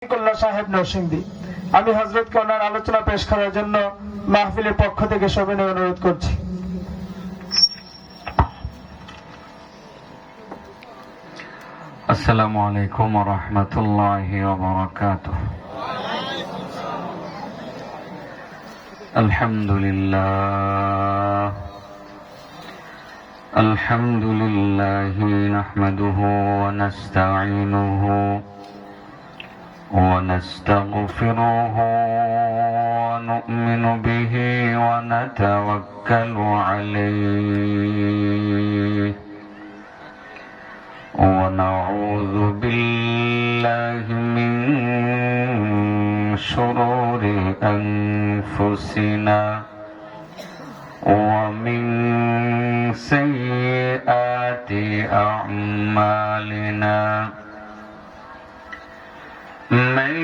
শফিকুল্লাহ সাহেব নরসিংদী। আমি হযরতকে ওনার আলোচনা পেশ করার জন্য মাহফিলের পক্ষ থেকে সবিনয় অনুরোধ করছি। আসসালামু আলাইকুম ওয়া রাহমাতুল্লাহি ওয়া বারাকাতুহু। আলহামদুলিল্লাহি নাহমাদুহু ওয়া নাস্তাঈনুহু ওয়া নাস্তাগফিরুহু ওয়া নু'মিনু বিহি ওয়া নাতাওয়াক্কালু আলাইহি ونعوذ بالله من شرور أنفسنا ومن سيئات أعمالنا من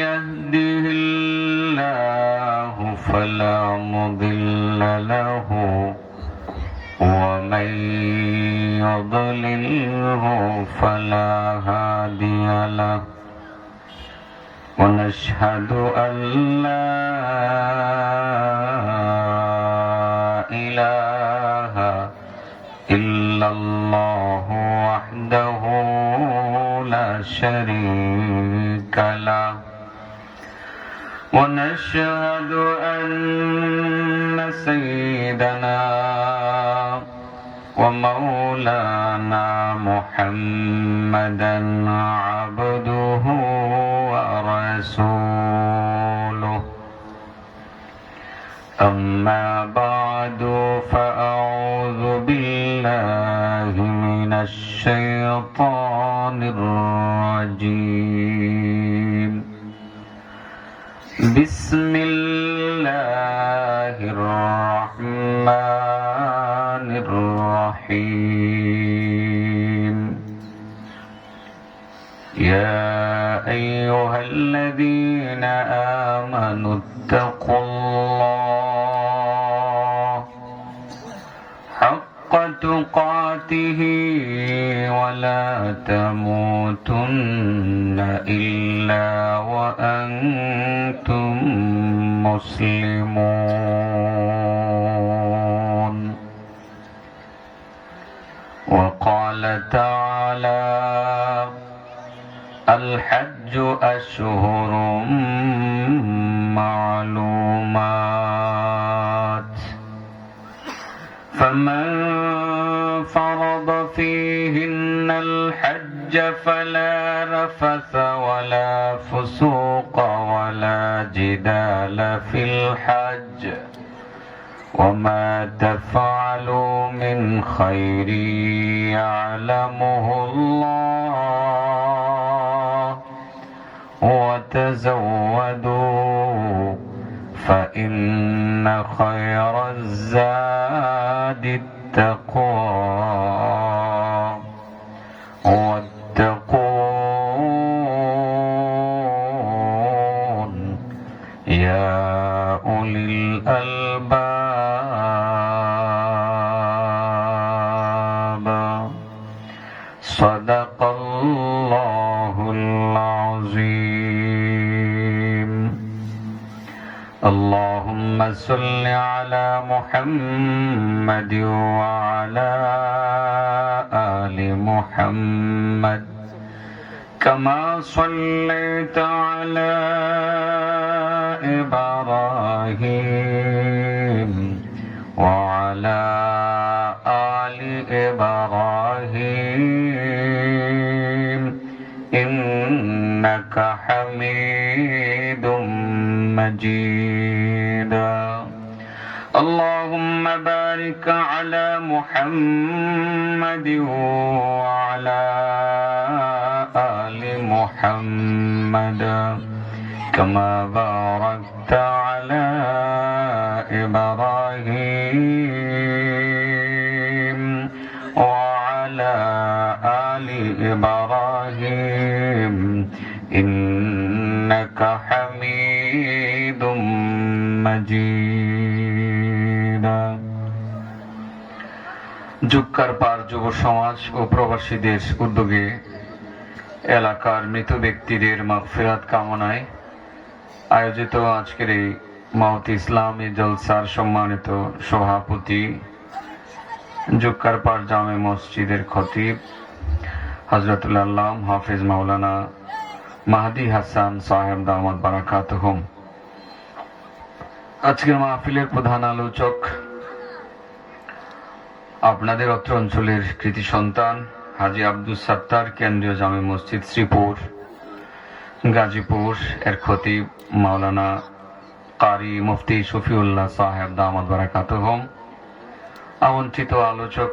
يهده الله فلا مضل له ومن يضلله فلا هادي له ونشهد أن لا إله إلا الله وحده لا شريك له ونشهد أن سيدنا ومولانا محمدا عبده ورسوله أما بعد فأعوذ بالله من الشيطان الرجيم بسم الله الرحمن الرحيم يا أيها الذين آمنوا اتقوا الله حق تقاته ولا تموتن إلا وأنتم مسلمون وقال تعالى الحج أشهر معلومات فمن فرض فيهن الحج فلا رفث ولا فسوق ولا جدال في الحج وما تفعلوا من خير يعلمه الله وتزودوا فإن خير الزاد التقوى واتقون يا أولي الألباب صدق الله العظيم. اللهم صل على محمد وعلى آل محمد كما صليت على إبراهيم وعلى آل إبراهيم إنك حميد مجيد. اللهم بارك على محمد وعلى آل محمد كما باركت على إبراهيم وعلى آل إبراهيم إنك حميد مجيد. জুক্কার পার যুব সমাজ ও প্রবাসীদের উদ্যোগে এলাকার মৃত ব্যক্তিদের মাগফিরাত কামনায় আয়োজিত আজকের এই মাওতি ইসলামী জলসার সম্মানিত সভাপতি জুক্কারপাড় জামে মসজিদের খতিব হযরতুল আল্লাম হাফিজ মাওলানা মাহদি হাসান সাহেব দামাত বারাকাতুহুম, আজকের মাহফিলের প্রধান আলোচক আপনাদের অত্র অঞ্চলের কৃতি সন্তান হাজী আব্দুস সাত্তার কেন্দ্রীয় জামে মসজিদ শ্রীপুর গাজীপুর এর খতিব মাওলানা কারি মুফতি শফিউল্লাহ সাহেব দামাত বারাকাতুহুম, আমন্ত্রিত আলোচক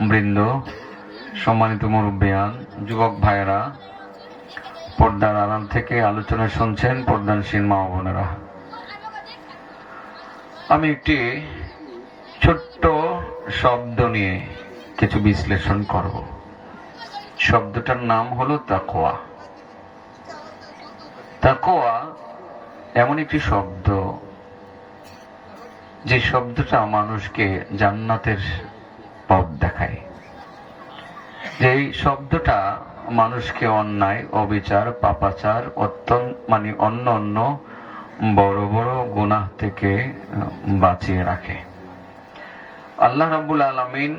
বৃন্দ, সম্মানিত মুরব্বিয়ান, যুবক ভাইয়েরা, পর্দার আড়াল থেকে আলোচনা শুনছেন পর্দানসীন মা ও বোনেরা, আমি একটি ছোট্ট শব্দ নিয়ে কিছু বিশ্লেষণ করব। শব্দটার নাম হলো তাকওয়া। তাকওয়া এমন একটি শব্দ যে শব্দটা মানুষকে জান্নাতের পথ দেখায়, যেই শব্দটা মানুষকে অন্যায়, অবিচার, পাপাচার, অন্য অন্য বড় বড় গুনাহ থেকে বাঁচিয়ে রাখে। আল্লাহ রাব্বুল আলামিন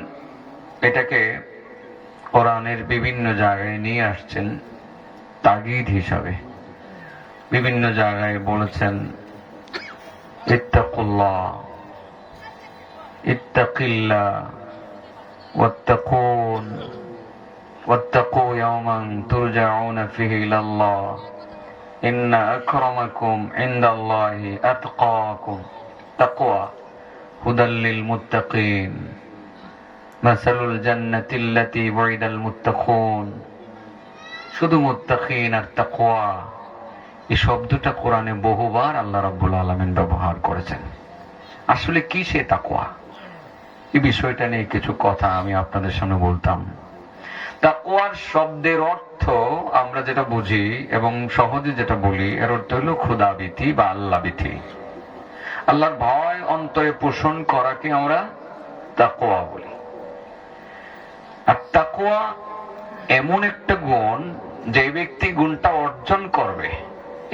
এটাকে কোরআনের বিভিন্ন জায়গায় নিয়ে আসছেন তাগিদ হিসাবে। বিভিন্ন জায়গায় বলেছেন ইত্তাকুল্লাহ, ইত্তাকিল্লাহ, ওয়াত্তাকুন, ওয়াত্তাকু ইয়াওমান তুরজাউনা ফিহি ইলাল্লাহ, ইন্না আকরামাকুম ইনদাল্লাহি আতকাকুম। তাকওয়া হুদাল লিল মুত্তাকিন, মাসালুল জান্নাতিল্লাতী ওয়াইদাল মুত্তাকুন। শুধু মুত্তাকিন আর তাকওয়া এই শব্দটা কোরআনে বহুবার আল্লাহ রাব্বুল আলামিন ব্যবহার করেছেন। আসলে কি সে তাকওয়া, এই বিষয়টা নিয়ে কিছু কথা আমি আপনাদের সামনে বলতাম। তাকওয়ার শব্দের অর্থ আমরা যেটা বুঝি এবং সহজে যেটা বলি, এর অর্থ হলো খোদাভীতি বা আল্লাহ ভীতি। আল্লাহর ভয় অন্তরে পোষণ করাকে আমরা তাকওয়া বলি। আর তাকওয়া এমন একটা গুণ, যে ব্যক্তি গুণটা অর্জন করবে,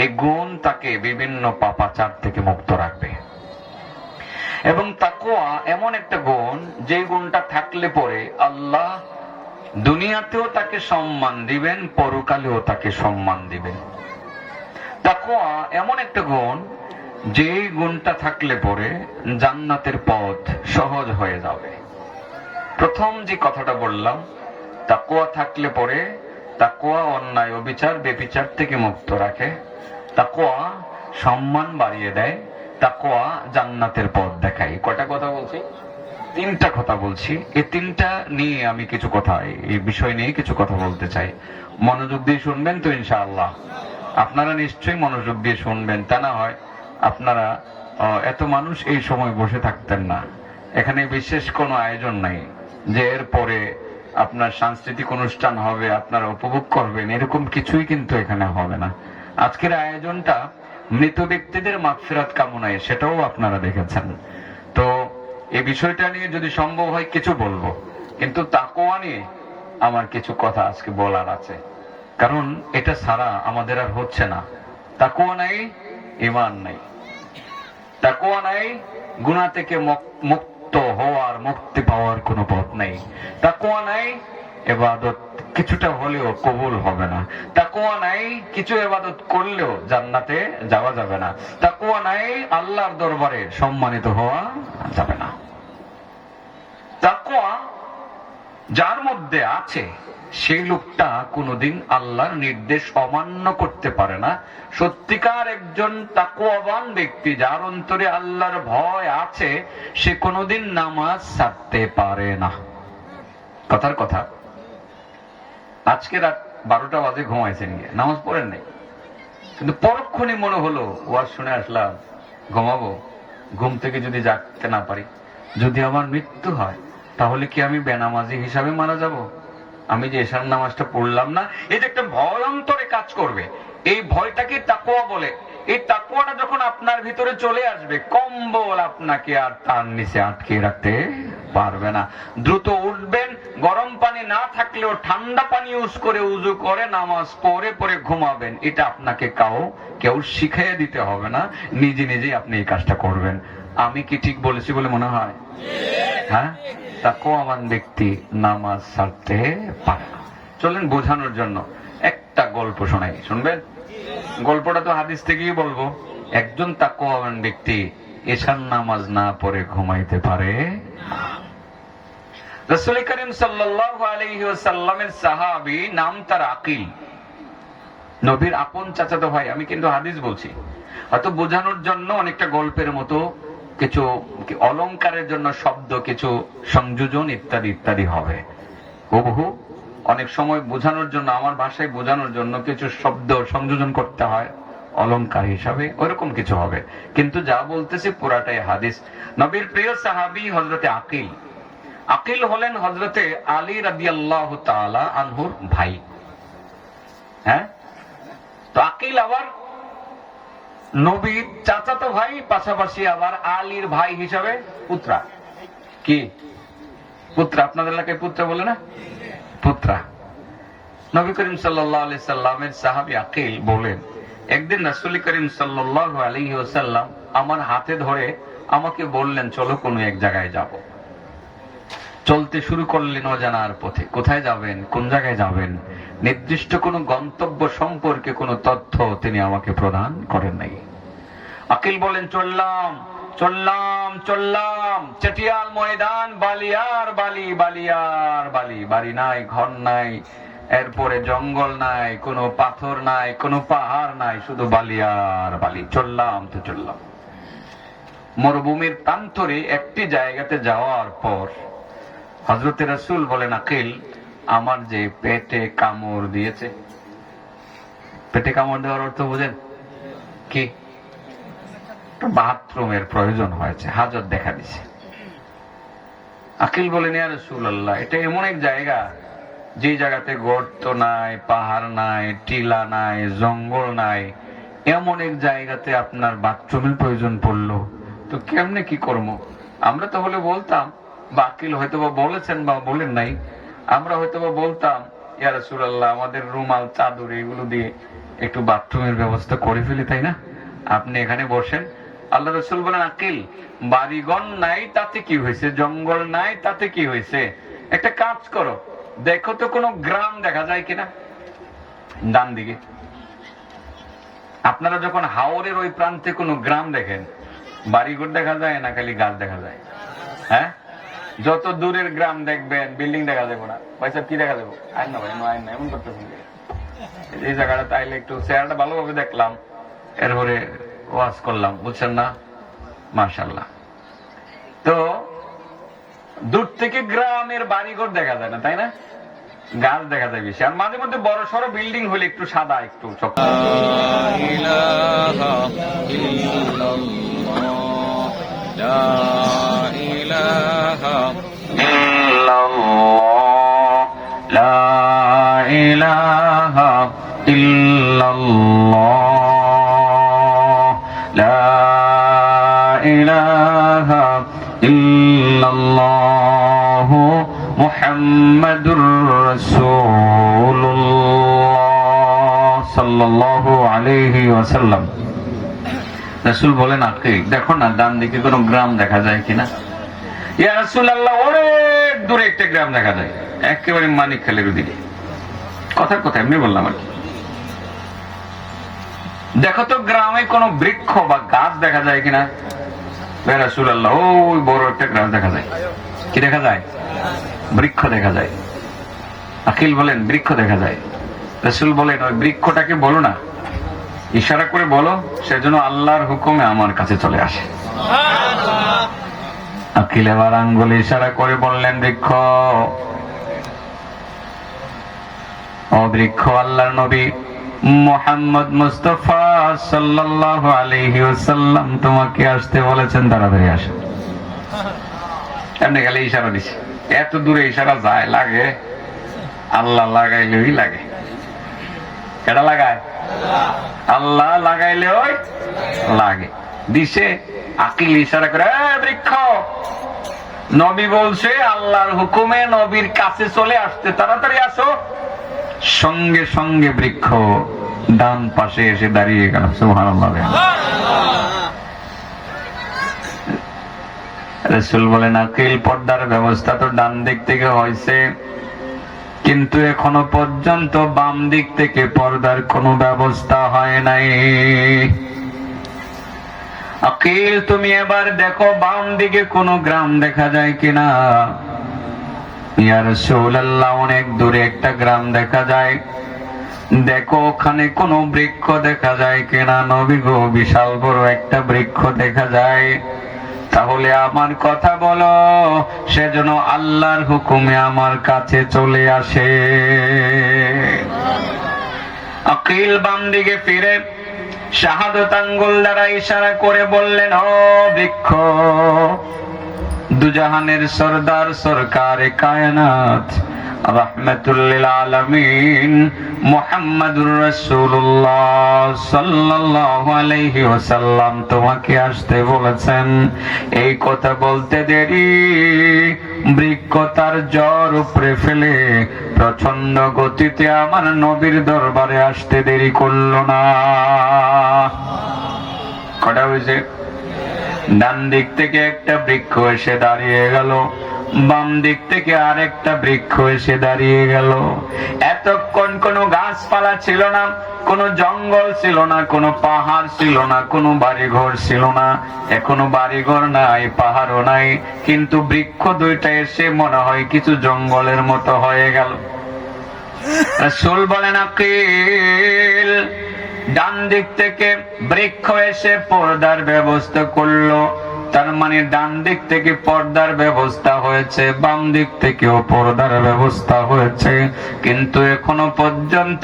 এই গুণ তাকে বিভিন্ন পাপাচার থেকে মুক্ত রাখবে। এবং তাকওয়া এমন একটা গুণ, যে গুণটা থাকলে পরে আল্লাহ দুনিয়াতেও তাকে সম্মান দিবেন, পরকালেও তাকে সম্মান দিবেন। তাকওয়া এমন একটা গুণ, যে গুণটা থাকলে পরে জান্নাতের পথ সহজ হয়ে যাবে। প্রথম যে কথাটা বললাম, তাকওয়া থাকলে পরে তাকওয়া অন্যায়, অবিচার, বেবিচার থেকে মুক্ত রাখে, তাকওয়া সম্মান বাড়িয়ে দেয়, তাকওয়া জান্নাতের পথ দেখায়। কয়টা কথা বলছি? তিনটা কথা বলছি। এই তিনটা নিয়ে আমি কিছু কথা, এই বিষয় নিয়ে কিছু কথা বলতে চাই। মনোযোগ দিয়ে শুনবেন তো ইনশাআল্লাহ? আপনারা নিশ্চয়ই মনোযোগ দিয়ে শুনবেন, তা না হয় আপনারা এত মানুষ এই সময় বসে থাকতেন না। এখানে বিশেষ কোনো আয়োজন নাই যে এর পরে আপনার সাংস্কৃতিক অনুষ্ঠান হবে, আপনারা উপভোগ করবেন, এরকম কিছুই কিন্তু এখানে হবে না। আজকের আয়োজনটা মৃত ব্যক্তিদের মাগফিরাত কামনায়, সেটাও আপনারা দেখেছেন। তো এই বিষয়টা নিয়ে যদি সম্ভব হয় কিছু বলবো, কিন্তু তাকওয়া নিয়ে আমার কিছু কথা আজকে বলার আছে, কারণ এটা ছাড়া আমাদের আর হচ্ছে না। তাকওয়া নাই, ঈমান নাই। তাকওয়া নাই, গুনাহ থেকে মুক্ত হওয়ার, মুক্তি পাওয়ার কোনো পথ নাই। তাকওয়া নাই, ইবাদত কিছুটা হলেও কবুল হবে না। তাকওয়া নাই, কিছু ইবাদত করলেও জান্নাতে যাওয়া যাবে না। তাকওয়া নাই, আল্লাহর দরবারে সম্মানিত হওয়া যাবে না। তাকওয়া যার মধ্যে আছে, সেই লোকটা কোনোদিন আল্লাহর নির্দেশ অমান্য করতে পারে না। সত্যিকার একজন তাকওয়াবান ব্যক্তি, যার অন্তরে আল্লাহর ভয় আছে, সে কোনোদিন নামাজ ছাড়তে পারে না। কথার কথা, আজকে রাত 12টা বাজে ঘুমাইছেন, গিয়ে নামাজ পড়েন নাই, কিন্তু পরক্ষণে মনে হলো ওয়াজ শুনে আসলাম, ঘুমাবো। ঘুম থেকে যদি জাগতে না পারি, যদি আমার মৃত্যু হয়, তাহলে কি আমি বেনামাজি হিসাবে মারা যাব? আমি যে এশার নামাজটা পড়লাম না, এই যে একটা ভয় অন্তরে কাজ করবে, এই ভয়টাকে তাকওয়া বলে। এই তাকওয়াটা যখন আপনার ভিতরে চলে আসবে, কম্বল আপনাকে আর তার নিচে আটকে রাখতে পারবে না। দ্রুত উঠবেন, গরম পানি না থাকলেও ঠান্ডা পানি ইউজ করে উযু করে নামাজ পড়ে পড়ে ঘুমাবেন। এটা আপনাকে কেউ শিখিয়ে দিতে হবে না, নিজে নিজেই আপনি এই কাজটা করবেন। আমি কি ঠিক বলেছি বলে মনে হয়? হ্যাঁ, তাকওয়াবান ব্যক্তি নামাজ ছাড়তে পারে না। চলেন বোঝানোর জন্য একটা গল্প শোনাই, শুনবেন? গল্পটা তো হাদিস থেকেই বলবো। একজন তাকওয়াবান ব্যক্তি এশার নামাজ না পড়ে ঘুমাইতে পারে। রাসূল করিম সাল্লাল্লাহু আলাইহি ওয়াসাল্লামের সাহাবী, নাম তার আকিল, নবীর আপন চাচাতো ভাই। আমি কিন্তু হাদিস বলছি, হয়তো বোঝানোর জন্য অনেকটা গল্পের মতো কিছু অলংকারের জন্য শব্দ, কিছু সংযোজন ইত্যাদি ইত্যাদি হবে। হুবহু অনেক সময় বোঝানোর জন্য, আমার ভাষায় বোঝানোর জন্য কিছু শব্দ সংযোজন করতে হয় অলংকার হিসাবে, ওইরকম কিছু হবে। কিন্তু যা বলতেছি পুরাটাই হাদিস। নবীর প্রিয় সাহাবী হযরতে আকিল। আকিল হলেন হযরতে আলী রাদিয়াল্লাহু তাআলা আনহুর ভাই। হ্যাঁ, তো আকিল আবার নবীর চাচাতো ভাই, পাশাপাশি আবার আলীর ভাই হিসাবে পুত্রা। কি পুত্রা? আপনাদের এলাকায় পুত্রা বলে না? পুত্রা। নবী করিম সাল্লাল্লাহু আলাইহি সাল্লামের সাহাবী আকিল বলেন, একদিন রাসূল করিম সাল্লাল্লাহু আলাইহি ওয়াসাল্লাম আমার হাতে ধরে আমাকে বললেন, চলো কোনো এক জায়গায় যাব। চলতে শুরু করলেন অজানার পথে। কোথায় যাবেন, কোন জায়গায় যাবেন, নির্দিষ্ট কোনো গন্তব্য সম্পর্কে কোনো তথ্য তিনি আমাকে প্রদান করেন নাই। আকিল বলেন, চললাম চললাম চললাম, চটিয়াল ময়দান, বালিয়ার বালি, বালিয়ার বালি, বাড়ি নাই, ঘর নাই, এরপরে জঙ্গল নাই, কোনো পাথর নাই, কোনো পাহাড় নাই, শুধু বালিয়ার বালি। চললাম তো চললাম। মরুভূমির প্রান্তরে একটি জায়গাতে যাওয়ার পর হযরত রাসূল বলেন, আকিল, আমার যে পেটে কামড় দিয়েছে। পেটে কামড় দেওয়ার অর্থ বুঝেন কি? বাথরুমের প্রয়োজন হয়েছে, হাজত দেখা দিছে। আকিল বলেন, ইয়া রাসূলুল্লাহ, এটা এমন এক জায়গা যে জায়গাতে গর্ত নাই, পাহাড় নাই, টিলা নাই, জঙ্গল নাই, এমন এক জায়গাতে আপনার বাথরুমের প্রয়োজন পড়লো, তো কেমনে কি করবো? আমরা তো হলে বলতাম, বা আকিল হয়তোবা বলেছেন বা বলেন নাই, আমরা হয়তোবা বলতাম, ইয়া রাসূলুল্লাহ, আমাদের রুমাল, চাদর এগুলো দিয়ে একটু বাথরুমের ব্যবস্থা করে ফেলি, তাই না? আপনি এখানে বসেন। আল্লাহ রাসূল বলেন, আকিল, বাড়িঘর নাই তাতে কি হয়েছে, জঙ্গল নাই তাতে কি হয়েছে, একটা কাজ করো, দেখো তো কোনো গ্রাম দেখা যায় কিনা। ডান দিকে আপনারা যখন হাওরের ওই প্রান্তে কোনো গ্রাম দেখেন, বাড়িঘর দেখা যায় না খালি গাছ দেখা যায়? হ্যাঁ, যত দূরের গ্রাম দেখবেন বিল্ডিং দেখা যাবে না। ভাই সাহেব কি দেখা যাবো? আইন না ভাই, আইন না, এমন করতেছেন। এই জায়গাটা তাইলে একটু চেহারাটা ভালোভাবে দেখলাম, এরপরে ওয়াজ করলাম, বুঝছেন না? মাশাআল্লাহ। তো দূর থেকে গ্রামের বাড়িঘর দেখা যায় না, তাই না? গাছ দেখা যায় বেশি, আর মাঝে মধ্যে বড় সড়ো বিল্ডিং হলে একটু সাদা, একটু চকচক। মুহাম্মাদুর রাসূলুল্লাহ সাল্লাল্লাহু আলাইহি ওয়াসাল্লাম। রাসূল বলেন, আকিল, দেখো না ডান দিকে কোনো গ্রাম দেখা যায় কিনা। ইয়া রাসূলুল্লাহ, অনেক দূরে একটা গ্রাম দেখা যায়, একেবারে মানিকখালীর ওদিকে। কথার কথা এমনি বললাম আর কি। দেখো তো গ্রামে কোনো বৃক্ষ বা গাছ দেখা যায় কিনা। ইয়া রাসূলুল্লাহ, ওই বড় একটা গাছ দেখা যায়। কি দেখা যায়? বৃক্ষ দেখা যায়। আকিল বলেন, বৃক্ষ দেখা যায়। রাসূল বলেন, ওই বৃক্ষটাকে বলো না, ইশারা করে বলো, সেজন্য আল্লাহর হুকুমে আমার কাছে চলে আসে। আকিল এবার আঙ্গুলে ইশারা করে বললেন, বৃক্ষ, ও বৃক্ষ, আল্লাহর নবী মুহাম্মদ মুস্তাফা সাল্লাল্লাহু আলাইহি ওয়াসাল্লাম তোমাকে আসতে বলেছেন, তাড়াতাড়ি আসো। এমনি গেলে ইশারা দিছে। এত দূরে ইশারা যায়, লাগে? আল্লাহ লাগাইলেই লাগে। কেডা লাগায়? আল্লাহ লাগাইলে ওই লাগে দিছে আকিল ইশারা করে বৃক্ষ নবী বলছে আল্লাহর হুকুমে নবীর কাছে চলে আসতে তাড়াতাড়ি আসো সঙ্গে সঙ্গে বৃক্ষ ডান পাশে এসে দাঁড়িয়ে গেল সুবহানাল্লাহ রাসূল বলেন আকিল পর্দার ব্যবস্থা তো ডান দিক থেকে হয়েছে কিন্তু এখনো পর্যন্ত বাম দিক থেকে পর্দার কোনো ব্যবস্থা হয় নাই আকিল তুমি এবার দেখো বাম দিকে কোনো গ্রাম দেখা যায় কিনা ইয়া রাসূলুল্লাহ অনেক দূরে একটা গ্রাম দেখা যায় দেখো ওখানে কোনো বৃক্ষ দেখা যায় কিনা নবী গো বিশাল বড় একটা বৃক্ষ দেখা যায় তাহলে আমার কথা বলো সে যেন আল্লাহর হুকুমে আমার কাছে চলে আসে আকিল বাম দিকে ফিরে শাহাদাত আঙ্গুল দ্বারা ইশারা করে বললেন ও বৃক্ষ দুজাহানের সরদার সরকারে কায়নাত রাহমাতুল লিল আলামিন মুহাম্মাদুর রাসূলুল্লাহ সাল্লাল্লাহু আলাইহি ওয়াসাল্লাম তোমাকে আসতে বলেছেন এই কথা বলতে দেরি বৃক্ষ তার জ্বর উপরে ফেলে প্রচন্ড গতিতে আমার নবীর দরবারে আসতে দেরি করলো না কটা হয়েছে ডান দিক থেকে একটা বৃক্ষ এসে দাঁড়িয়ে গেল বাম দিক থেকে আরেকটা বৃক্ষ এসে দাঁড়িয়ে গেল এতক্ষণ কোনো গাছপালা ছিল না কোনো জঙ্গল ছিল না কোনো পাহাড় ছিল না কোনো বাড়িঘর ছিল না এখনো বাড়িঘর নাই পাহাড়ও নাই কিন্তু বৃক্ষ দুইটা এসে মনে হয় কিছু জঙ্গলের মতো হয়ে গেল রাসূল বলেন আকিল ডান দিক থেকে বৃক্ষ এসে পর্দার ব্যবস্থা করলো তার মানে ডান দিক থেকে পর্দার ব্যবস্থা হয়েছে বাম দিক থেকেও পর্দার ব্যবস্থা হয়েছে কিন্তু এখনো পর্যন্ত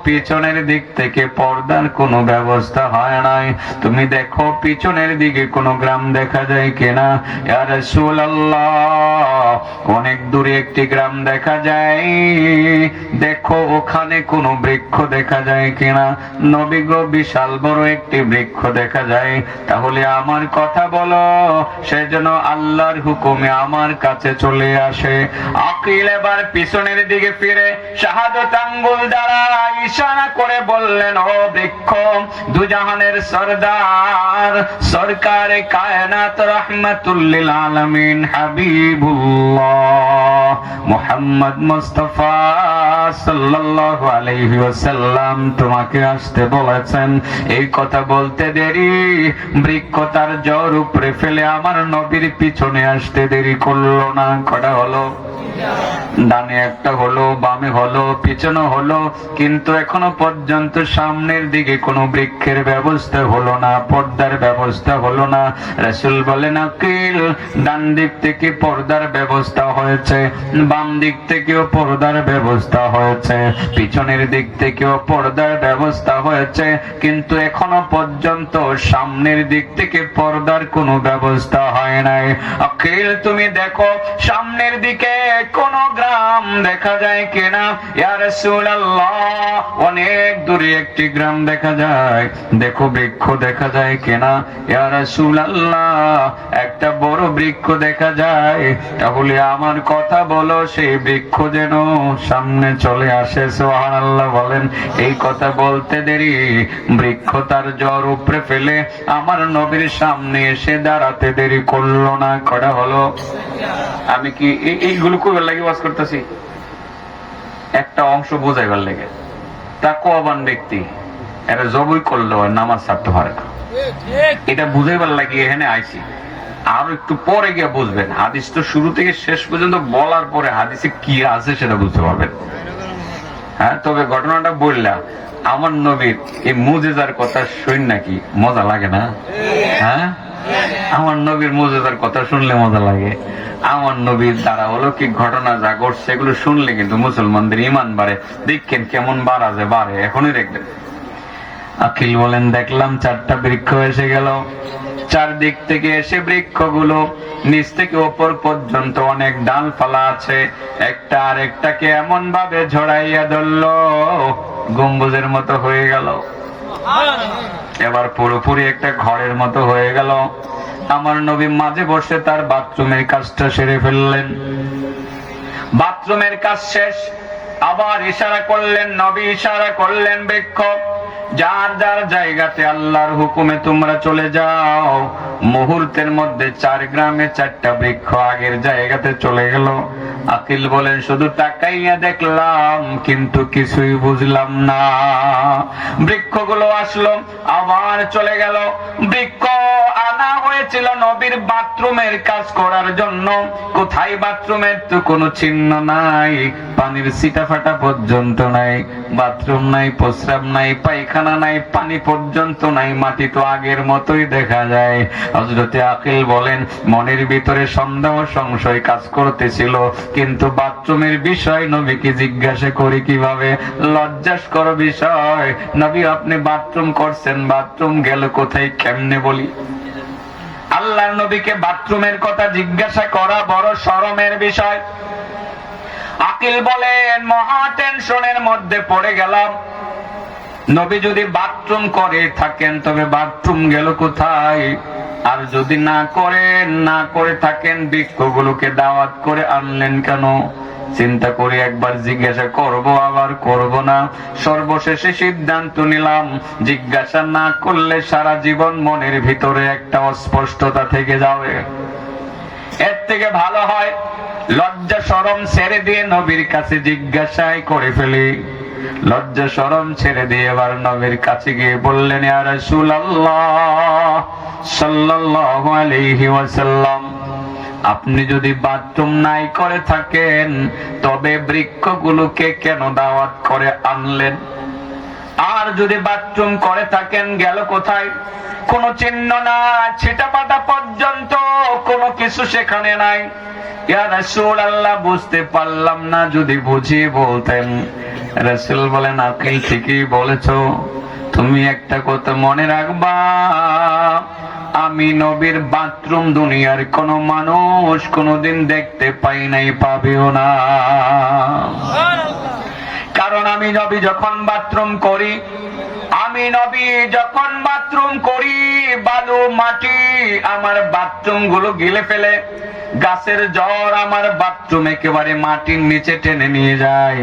পিছনের দিক থেকে পর্দার কোনো ব্যবস্থা হয় নাই তুমি দেখো পিছনের দিকে কোনো গ্রাম দেখা যায় কিনা ইয়া রাসূলুল্লাহ অনেক দূরে একটি গ্রাম দেখা যায় দেখো ওখানে কোনো বৃক্ষ দেখা যায় কিনা নবী গো বিশাল বড় একটি বৃক্ষ দেখা যায় তাহলে আমার কথা বলো সেজন্য আল্লাহর হুকুমে আমার কাছে চলে আসে আকিল এবার পিছনের দিকে ফিরে শাহাদাত আঙ্গুল দ্বারা ইশারা করে বললেন ও বৃক্ষ দুজাহানের সরদার সরকারে কায়নাত রাহমাতুল লিল আলামিন হাবিবুল্লাহ মুহাম্মদ মুস্তাফা সাল্লাল্লাহু আলাইহি ওয়াসাল্লাম তোমাকে আসতে বলেছেন এই কথা বলতে দেরি বৃক্ষ তার জ্বর উপরে ফেলে আমার নবীর পিছনে আসতে দেরি করলো না কটা হলো ডানে একটা হলো বামে হলো পিছনে হলো কিন্তু এখনো পর্যন্ত সামনের দিকে কোনো বৃক্ষের ব্যবস্থা হলো না পর্দার ব্যবস্থা হলো না রাসূল বলেন আকিল ডান দিক থেকে পর্দার ব্যবস্থা হয়েছে বাম দিক থেকেও পর্দার ব্যবস্থা হয়েছে পিছনের দিক থেকেও পর্দার ব্যবস্থা হয়েছে কিন্তু এখনো পর্যন্ত সামনের দিক থেকে পর্দার কোনো ব্যবস্থা হয় নাই আকিল তুমি দেখো সামনের দিকে কোন গ্রাম দেখা যায় কিনা ইয়া রাসূলুল্লাহ অনেক দূরে একটি গ্রাম দেখা যায় দেখো বৃক্ষ দেখা যায় কিনা ইয়া রাসূলুল্লাহ একটা বড় বৃক্ষ দেখা যায় তাহলে আমার কথা বলো সেই বৃক্ষ যেন সামনে চলে আসে সুবহানাল্লাহ বলেন এই কথা বলতে দেরি বৃক্ষ তার জ্বর উপরে ফেলে আমার নবীর সামনে এসে দাঁড়াতে দেরি করলো না কটা হলো আমি কি এইগুলো কইবার লাগি ওয়াজ করতেছি একটা অংশ বোঝাইবার লাগে তাকওয়াবান ব্যক্তি এরা জবই করলো আর নামাজ ছাড়তে পারে না এটা বুঝাইবার লাগি এখানে আইছি আরো একটু পরে গিয়ে বুঝবেন হাদিস তো শুরু থেকে শেষ পর্যন্ত বলার পরে হাদিসে কি আছে সেটা বুঝতে পারবেন হ্যাঁ তবে ঘটনাটা বললাম আমার নবীর এই মুজিজার কথা শুন নাকি মজা লাগে না হ্যাঁ আমার নবীর মুজিজার কথা শুনলে মজা লাগে আমার নবীর দ্বারা অলৌকিক ঘটনা যা ঘটছে সেগুলো শুনলে কিন্তু মুসলমানদের ঈমান বাড়ে দেখেন কেমন বাড়ে এখনই দেখবেন আকিল বলেন দেখলাম চারটা বৃক্ষ এসে গেল চারদিক থেকে এসে বৃক্ষগুলো নিচ থেকে উপর পর্যন্ত অনেক ডালপালা আছে একটা আরেকটাকে এমন ভাবে ঝড়াইয়া ধরলো গম্বুজের মতো হয়ে গেল, এবার পুরোপুরি একটা ঘরের মতো হয়ে গেল। আমার নবী মাঝে বসে তার বাথরুমের কাজটা সেরে ফেললেন। বাথরুমের কাজ শেষ, আবার ইশারা করলেন, নবী ইশারা করলেন, বৃক্ষ যার যার জায়গাতে আল্লাহর হুকুমে তোমরা চলে যাও। মুহূর্তের মধ্যে 4 গ্রামে 4টা বৃক্ষ আগের জায়গাতে চলে গেল। আকিল বলেন, শুধু তাকাইয়া দেখলাম কিন্তু কিছুই বুঝলাম না। বৃক্ষগুলো আসলো, আবার চলে গেল। বৃক্ষ আনা হয়েছিল নবীর বাথরুমের কাজ করার জন্য। কোথায় বাথরুমের তো কোনো চিহ্ন নাই, পানির ছিটা ফাটা পর্যন্ত নাই, বাথরুম নাই, প্রস্রাব নাই, পায়খানা নাই, পানি পর্যন্ত নাই, মাটি তো আগের মতোই দেখা যায়। হযরতে আকিল বলেন, মনের ভিতরে সন্দেহ সংশয় কাজ করতেছিল, কিন্তু বাথরুমের বিষয় নবীকে জিজ্ঞাসা করি কিভাবে? লজ্জাস্কর বিষয়, নবী আপনি বাথরুম করছেন, বাথরুম গেল কোথায়, কেমনে বলি? আল্লাহর নবীকে বাথরুমের কথা জিজ্ঞাসা করা বড় শরমের বিষয়। আকিল বলেন, মহা টেনশনের মধ্যে পড়ে গেলাম। নবী যদি বাথরুম করে থাকেন তবে বাথরুম গেল কোথায়? আর যদি না করে থাকেন বৃক্ষগুলোকে দাওয়াত করে আনলেন কেন? চিন্তা করে একবার জিজ্ঞাসা করব, আবার করব না। সর্বশেষে সিদ্ধান্ত নিলাম, জিজ্ঞাসা না করলে সারা জীবন মনের ভিতরে একটা অস্পষ্টতা থেকে যাবে। এর থেকে ভালো হয় লজ্জা শরম ছেড়ে দিয়ে নবীর কাছে জিজ্ঞাসাই করে ফেলি। লজ্জা শরম ছেড়ে দিয়ে এবার নবীর কাছে গিয়ে বললেন, ইয়া রাসূলুল্লাহ সাল্লাল্লাহু আলাইহি ওয়াসাল্লাম, আপনি যদি বাথরুম নাই করে থাকেন তবে বৃক্ষগুলোকে কেন দাওয়াত করে আনলেন? আর যদি বাথরুম করে থাকেন গেল কোথায়? কোনো চিহ্ন না, ছিটাপাটা পর্যন্ত কোনো কিছু সেখানে নাই। ইয়া রাসূলুল্লাহ, বুঝতে পারলাম না, যদি বুঝিয়ে বলতেন। রাসূল বলেন, আকিল ঠিকই বলেছো, তুমি একটা কথা মনে রাখবা, আমি নবীর বাথরুম দুনিয়ার কোন মানুষ কোনদিন দেখতে পাই নাই, পাবেও না। কারণ আমি নবী যখন বাথরুম করি, বালু মাটি আমার বাথরুম গুলো গিলে ফেলে, গাছের জ্বর আমার বাথরুম একেবারে মাটির নিচে টেনে নিয়ে যায়।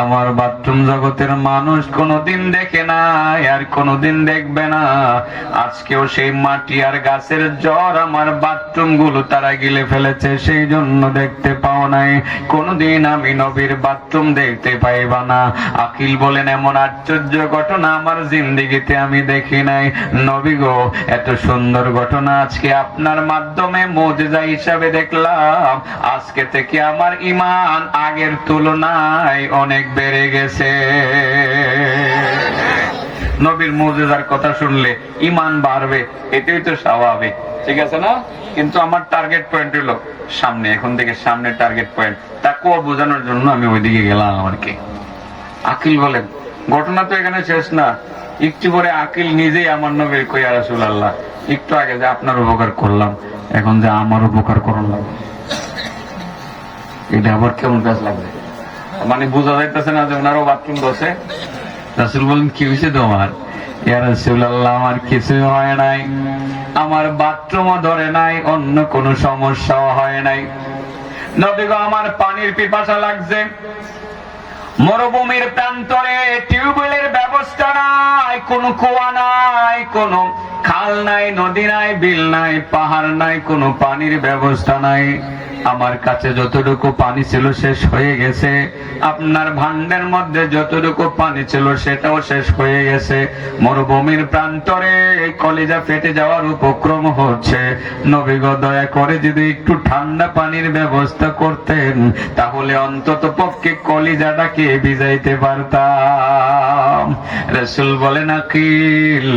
আমার বাথরুম জগতের মানুষ কোনদিন দেখে নাই, আর কোনদিন দেখবে না। আজকেও সেই মাটি আর গাছের জ্বর আমার বাথরুম গুলো তারা গিলে ফেলেছে, সেই জন্য দেখতে পাও নাই। কোনদিন আমি নবীর বাথরুম দেখতে পাইবা না। আকিল বলেন, এমন আশ্চর্য ঘটনা আমার জিন্দেগিতে আমি দেখি নাই। নবী গো, এত সুন্দর ঘটনা আজকে আপনার মাধ্যমে মুজিজা হিসাবে দেখলাম। আজকে থেকে আমার ঈমান আগের তুলনায় অনেক বেড়ে গেছে। নবীর মুজিজার কথা শুনলে ঈমান বাড়বে, এটাই তো স্বাভাবিক, ঠিক আছে না? কিন্তু আমার টার্গেট পয়েন্ট হলো সামনে। এখন থেকে সামনে টার্গেট পয়েন্ট, তাকওয়া বোঝানোর জন্য আমি ওইদিকে গেলাম আর কি। আকিল বলেন, ঘটনা তো এখানে শেষ না। একটু পরে আকিল নিজেই আমার নবীর কই, ইয়া রাসূলুল্লাহ, একটু আগে যে আপনার উপকার করলাম, এখন যে আমার উপকার করুন লাগবে, এটা আবার কেমন কাজ লাগবে? মানে বোঝা যাইতেছে না যে ওনারও বাথরুম বসে। রাসূল বলেন, কি হয়েছে তোমার? ইয়া রাসূলুল্লাহ, আমার কিছু হয় নাই, আমার বাথরুমও ধরে নাই, অন্য কোনো সমস্যাও হয় নাই। নবী গো, আমার পানির পিপাসা লাগছে। মরুভূমির প্রান্তরে টিউবওয়েলের ব্যবস্থা নাই, কোনো কুয়া নাই, কোনো খাল নাই, নদী নাই, বিল নাই, পাহাড় নাই, কোনো পানির ব্যবস্থা নাই। আমার কাছে যতটুকু পানি ছিল শেষ হয়ে গেছে, আপনার ভান্ডারের মধ্যে যতটুকু পানি ছিল সেটাও শেষ হয়ে গেছে। মরুভূমির প্রান্তরে কলিজা ফেটে যাওয়ার উপক্রম হচ্ছে। নবী গো, দয়া করে যদি একটু ঠান্ডা পানির ব্যবস্থা করতেন, তাহলে অন্তত পক্ষে কলিজাটাকে ভিজাইতে পারতাম। রাসূল বলেন, আকিল,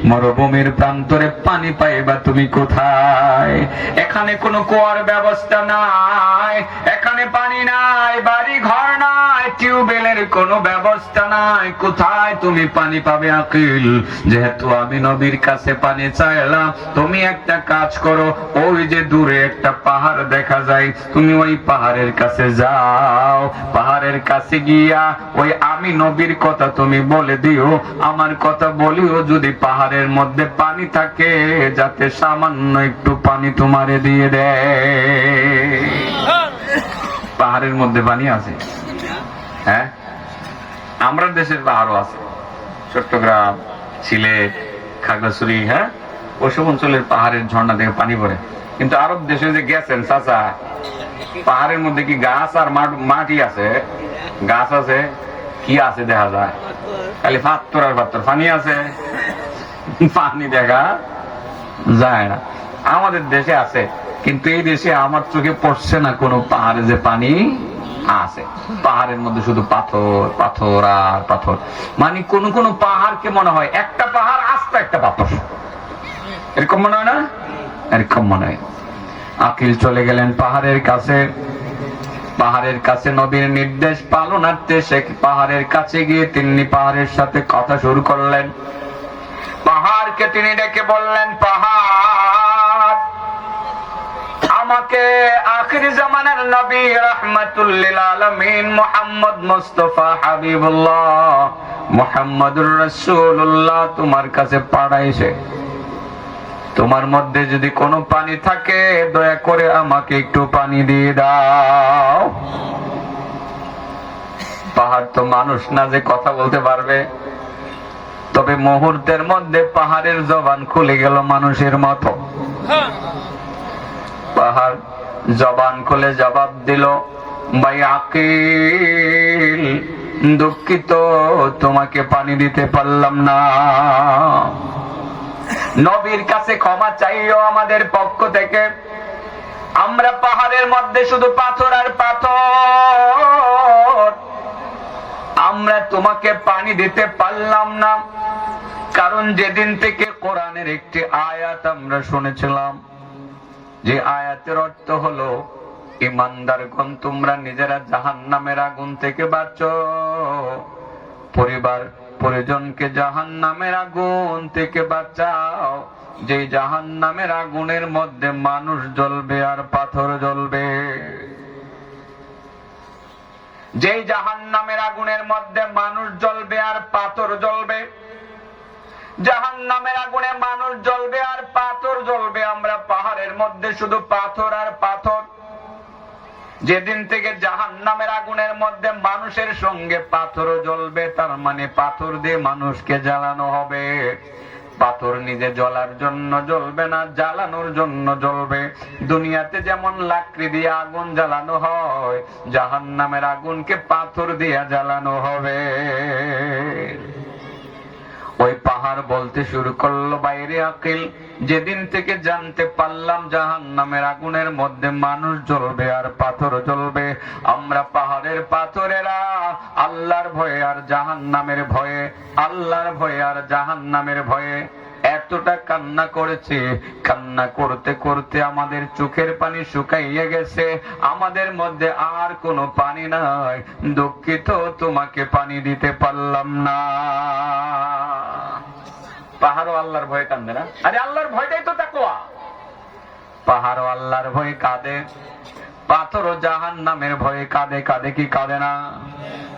মরুভূমির প্রান্তরে পানি পাইবা তুমি কোথায়? এখানে কোনো কুয়ার ব্যবস্থা নাই, এখানে পানি নাই, বাড়ি ঘর নাই, কোথায় টিউবওয়েলের কোনো ব্যবস্থা নাই, কোথায় তুমি পানি পাবে আকিল? যেহেতু আমি নবীর কাছে পানি চাইলাম, তুমি একটা কাজ করো, ওই যে দূরে একটা পাহাড় দেখা যায়, তুমি ওই পাহাড়ের কাছে যাও। পাহাড়ের কাছে গিয়া ওই আমি নবীর কথা তুমি বলে দিও, আমার কথা বলিও, যদি পাহাড়ের মধ্যে পানি থাকে যাতে সামান্য একটু পানি তোমারে দিয়ে দেয়। পাহাড়ের মধ্যে পানি আছে? হ্যাঁ, আমরা দেশের পাহাড়ও আছে, চট্টগ্রাম, সিলেট, খাগড়াছড়ি, হ্যাঁ, ওসব অঞ্চলের পাহাড়ের ঝর্ণা থেকে পানি পড়ে। কিন্তু আরব দেশে যে গেছেন চাচা, পাহাড়ের মধ্যে কি গাছ আর মাটি আছে? গাছ আছে, কি আছে দেখা যায়? খালি পাথর আর পাথর। পানি আছে? পানি দেখা যায় না। আমাদের দেশে আছে, কিন্তু এই দেশে আমার চোখে পড়ছে না কোন পাহাড়ে যে পানি আছে। পাহাড়ের মধ্যে শুধু পাথর, পাথর আর পাথর। মানে কোন কোন পাহাড়কে মনে হয় একটা পাহাড় আস্ত একটা পাথর, এরকম মনে হয় না? এরকম মনে হয়। আকিল চলে গেলেন পাহাড়ের কাছে। পাহাড়ের কাছে নবীর নির্দেশ পালনার্থে সে পাহাড়ের কাছে গিয়ে তিনি পাহাড়ের সাথে কথা শুরু করলেন। পাহাড়কে তিনি ডেকে বললেন, পাহাড়, আমাকে আখিরি জামানার নবী রাহমাতুল লিল আলামিন মুহাম্মদ মুস্তাফা হাবিবুল্লাহ মুহাম্মাদুর রাসূলুল্লাহ তোমার কাছে পাঠাইছে। তোমার মধ্যে যদি কোনো পানি থাকে দয়া করে আমাকে একটু পানি দিয়ে দাও। পাহাড় তো মানুষ না যে কথা বলতে পারবে, তবে মুহূর্তের মধ্যে পাহাড়ের জবান খুলে গেল মানুষের মতো। পাহাড় জবান খুলে জবাব দিল, ভাই আকিল, দুঃখিত, তোমাকে পানি দিতে পারলাম না। নবীর কাছে ক্ষমা চাইও আমাদের পক্ষ থেকে। আমরা পাহাড়ের মধ্যে শুধু পাথর আর পাথর, আমরা তোমাকে পানি দিতে পারলাম না। কারণ যেদিন থেকে কোরআনের একটি আয়াত আমরা শুনেছিলাম, যে আয়াতের অর্থ হলো, ইমানদারগণ তোমরা নিজেরা জাহান্নামের আগুন থেকে বাঁচো, পরিবার পরিজনকে জাহান্নামের আগুন থেকে বাঁচাও। যে জাহান্নামের আগুনের মধ্যে মানুষ জ্বলবে আর পাথর জ্বলবে। যে জাহান্নামের আগুনের মধ্যে মানুষ জ্বলবে আর পাথর জ্বলবে, জাহান্নামের আগুনে মানুষ জ্বলবে আর পাথর জ্বলবে। আমরা পাহাড়ের মধ্যে শুধু পাথর আর পাথর। যেদিন থেকে জাহান্নামের আগুনের মধ্যে মানুষের সঙ্গে পাথরও জ্বলবে, তার মানে পাথর দিয়ে মানুষকে জ্বালানো হবে। পাথর নিজে জ্বলার জন্য জ্বলবে না, জ্বালানোর জন্য জ্বলবে। দুনিয়াতে যেমন লাকড়ি দিয়ে আগুন জ্বালানো হয়, জাহান্নামের আগুনকে পাথর দিয়ে জ্বালানো হবে। ওই পাহাড় বলতে শুরু করলো, বাইরে আকিল, যেদিন থেকে জানতে পারলাম জাহান্নামের আগুনের মধ্যে মানুষ জ্বলবে আর পাথর জ্বলবে, আমরা পাহাড়ের পাথরেরা আল্লাহর ভয়ে আর জাহান্নামের ভয়ে, আল্লাহর ভয়ে আর জাহান্নামের ভয়ে এতটা কান্না করেছে। কান্না করতে করতে আমাদের চোখের পানি শুকাইয়ে গেছে, আমাদের মধ্যে আর কোনো পানি নাই। দুঃখিত, তোমাকে পানি দিতে পারলাম না। পাহাড়ও আল্লাহর ভয়ে কাঁদে না? আরে আল্লাহর ভয়টাই তো তাকওয়া। পাহাড়ও আল্লাহর ভয়ে কাঁদে, পাথরও জাহান্নামের ভয়ে কাঁদে। কাঁদে কি কাঁদে না?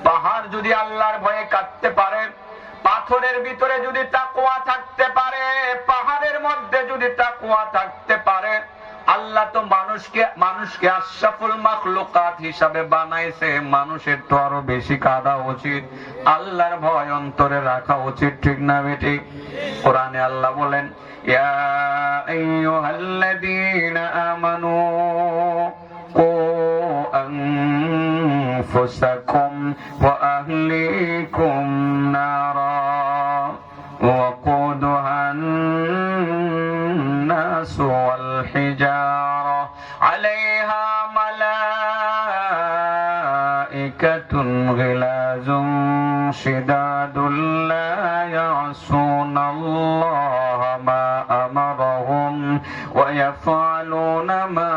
পাহাড় যদি আল্লাহর ভয়ে কাঁদতে পারে, পাথরের ভিতরে যদি তাকওয়া থাকতে পারে, পাহাড়ের মধ্যে যদি তাকওয়া থাকতে পারে, আল্লাহ তো মানুষকে আশরাফুল মাখলুকাত হিসাবে বানাইছে। মানুষের তো আরো বেশি কাঁদা উচিত, আল্লাহর ভয় অন্তরে রাখা উচিত, ঠিক না বেঠিক? কোরআনে আল্লাহ বলেন, ইয়া আইয়ুহাল্লাযীনা আমানু কু আনফুসাকুম ওয়া আহলিকুম নারা ওয়াকুদুহান الناس والحجارة عليها ملائكة غلاظ شداد لا يعصون الله ما أمرهم ويفعلون ما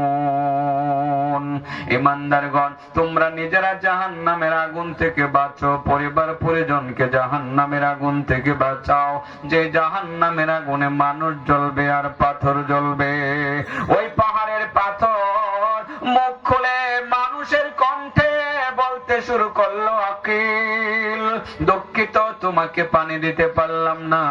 يؤمرون। ইমানদারগণ, তোমরা নিজেরা জাহান্নামের আগুন থেকে বাঁচো, পরিবার পরিজনকে জাহান্নামের আগুন থেকে বাঁচাও। যে জাহান্নামের আগুনে মানুষ জ্বলবে আর পাথর জ্বলবে। ওই পাহাড়ের পাথর মুখ খুলে মানুষের কণ্ঠে বলতে শুরু করলো, আকিল দুঃখিত, তোমাকে পানি দিতে পারলাম না,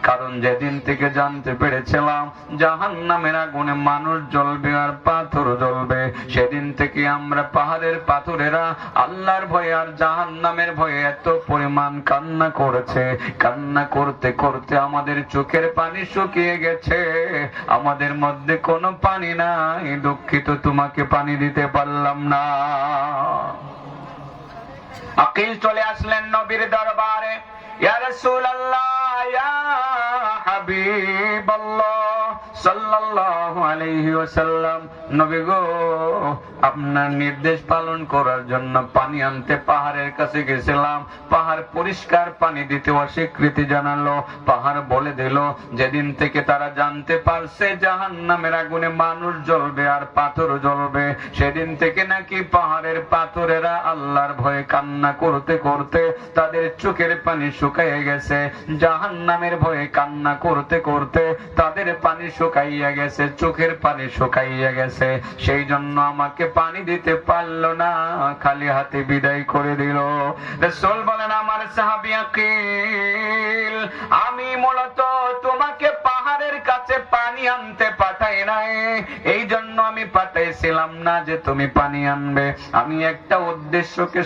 কারণ যেদিন থেকে জানতে পেরেছিলাম জাহান্নামের আগুনে মানুষ জ্বলবে আর পাথর জ্বলবে, সেদিন থেকে আমরা পাহাড়ের পাথরেরা আল্লাহর ভয়ে আর জাহান্নামের ভয়ে এত পরিমাণ কান্না করেছে। কান্না করতে করতে আমাদের চোখের পানি শুকিয়ে গেছে, আমাদের মধ্যে কোনো পানি নাই, দুঃখিত, তোমাকে পানি দিতে পারলাম না। আকিল চলে আসলেন নবীর দরবারে, ইয়া রাসূলুল্লাহ, ইয়া হাবিবাল্লাহ সাল্লাল্লাহু আলাইহি ওয়াসাল্লাম, নবী গো, আপনার নির্দেশ পালন করার জন্য পানি আনতে পাহাড়ের কাছে গেছিলাম। পাহাড় পরিষ্কার পানি দিতে অস্বীকৃতি জানালো। পাহাড় বলে দিল, যেদিন থেকে তারা জানতে পারছে জাহান্নামের আগুনে মানুষ জ্বলবে আর পাথর জ্বলবে, সেদিন থেকে নাকি পাহাড়ের পাথরেরা আল্লাহর ভয়ে কান্না করতে করতে তাদের চোখের পানি শুকিয়ে গেছে। জাহান্নামের ভয়ে কান্না করতে করতে তাদের পানি শুকাইয়া গেছে, চোখের পানি শুকাইয়া গেছে। সেই জন্য আমাকে পানি দিতে পারলো না, খালি হাতে বিদায় করে দিল। রাসূল বলেন, আমার সাহাবী আকিল, আমি মূলত তোমাকে পাহাড়ের কাছে পানি আনতে পাঠাই নাই, এই জন্য আমি পাঠাইছিলাম না যে তুমি পানি আনবে। আমি একটা উদ্দেশ্যকে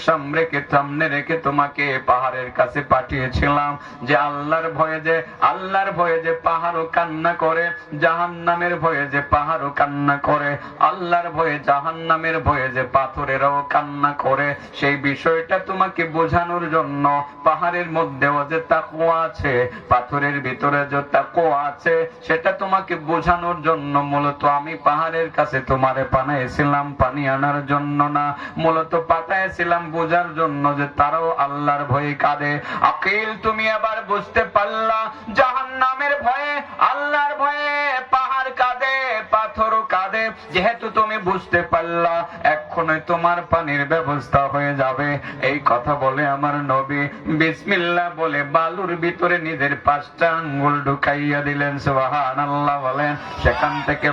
সামনে রেখে তোমাকে পাহাড়ের কাছে পাঠিয়েছিলাম, যে আল্লাহর ভয়ে যে পাহাড়ও কান্না করে, জাহান্নামের ভয়ে যে পাহাড়ও কান্না করে, আল্লাহর ভয়ে জাহান্নামের ভয়ে যে পাথরেরাও কান্না করে, সেই বিষয়টা তোমাকে বোঝানোর জন্য পাহাড়ের মধ্যেও যে তাকওয়া আছে, পাথরের ভিতরে যে তাকওয়া আছে, সেটা তোমাকে বোঝানোর জন্য মূলত আমি পাহাড়ের কাছে তোমারে পাঠাইছিলাম, পানি আনার জন্য না, মূলত পাঠাইছিলাম বোঝার জন্য যে তারাও আল্লাহর ভয়ে কাঁদে। আকিল, তুমি আবার বুঝতে পারলা জাহান্নামের ভয়ে আল্লাহর ভয়ে পাহাড় কাঁদে, পাথরও কাঁদে। যেহেতু তুমি বুঝতে পারলা, এখনই তোমার পানির ব্যবস্থা হয়ে যাবে। এই কথা বলে আমার নবী বিসমিল্লাহ বলে বালুর ভিতরে নিজের 5টা আঙ্গুল ঢুকাইয়া দিলেন। সুবহানাল্লাহ বলেন। সেখান থেকে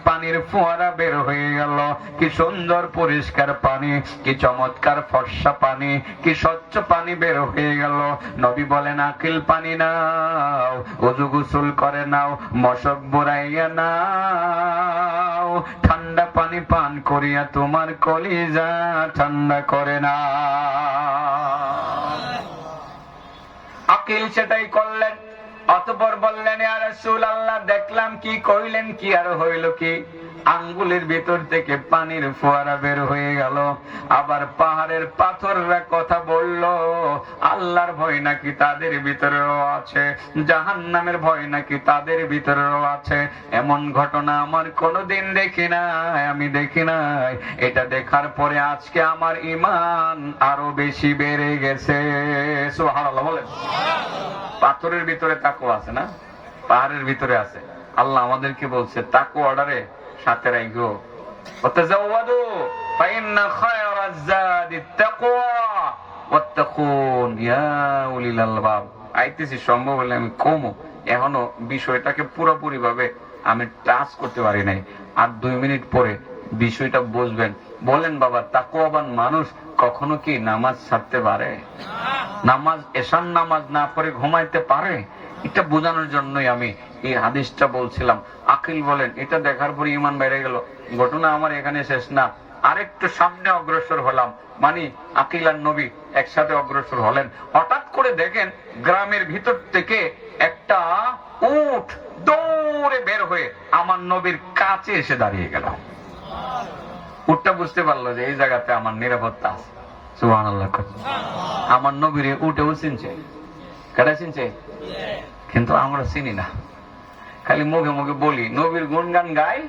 পানির ফোয়ারা বের হয়ে গেল। কি সুন্দর পরিষ্কার পানি, কি চমৎকার ফর্সা পানি, কি স্বচ্ছ পানি বের হয়ে গেল। নবী বলেন, আকিল পানি নাও, ওযু গোসল করে নাও, মশক বুড়াইয়া নাও, ঠান্ডা পানি পান করিয়া তোমার কলিজা ঠান্ডা করে না। আকিল সেটাই করলেন। অতঃপর বললেন, ইয়া রাসূলুল্লাহ, দেখলাম কি, কইলেন কি, আর হইল কি? আঙ্গুলের ভিতর থেকে পানির ফোয়ারা বের হয়ে গেল। আবার পাহাড়ের পাথররা কথা বলল, আল্লাহর ভয় নাকি তাদের ভিতরেও আছে, জাহান্নামের ভয় নাকি তাদের ভিতরেও আছে। এমন ঘটনা আমার কোনোদিন দেখি নাই, আমি দেখি নাই। এটা দেখার পরে আজকে আমার ঈমান আরো বেশি বেড়ে গেছে। সুবহানাল্লাহ বলেন। পাথরের ভিতরে তাকওয়া আছে না, পাহাড়ের ভিতরে আছে। আল্লাহ আমাদেরকে বলছে তাকওয়া অর্ডারে সাথে রাখো, ওয়াতাজাওয়াদু ফাইন্না খায়রাজ যাদিত তাকওয়া ওয়াত্তাকুন ইয়া উলিল আলবাব। আইতেছি সম্ভব হলে আমি কমো, এখনো বিষয়টাকে পুরোপুরি ভাবে আমি টাচ করতে পারি নাই। আর 2 মিনিট পরে বিষয়টা বুঝবেন। বলেন বাবা, তাকওয়াবান মানুষ কখনো কি নামাজ ছাড়তে পারে? নামাজ, এশার নামাজ না পড়ে ঘুমাইতে পারে? এটা বোঝানোর জন্যই আমি এই হাদিসটা বলছিলাম। আকিল বলেন, এটা দেখার পরে ঈমান বেড়ে গেল। ঘটনা আমার এখানে শেষ না, আরেকটু সামনে অগ্রসর হলাম। মানে আকিল আর নবী একসাথে অগ্রসর হলেন। হঠাৎ করে দেখেন গ্রামের ভিতর থেকে একটা উট দৌড়ে বের হয়ে আমার নবীর কাছে এসে দাঁড়িয়ে গেল। উটটা বুঝতে পারলো যে এই জায়গাতে আমার নিরাপত্তা আছে। সুবহানাল্লাহ। আমার নবীর উটেও চিনছে, কেটা চিনছে, কিন্তু আমরা চিনি না। খালি মুখে মুখে বলি, নবীর গুণগান গাই,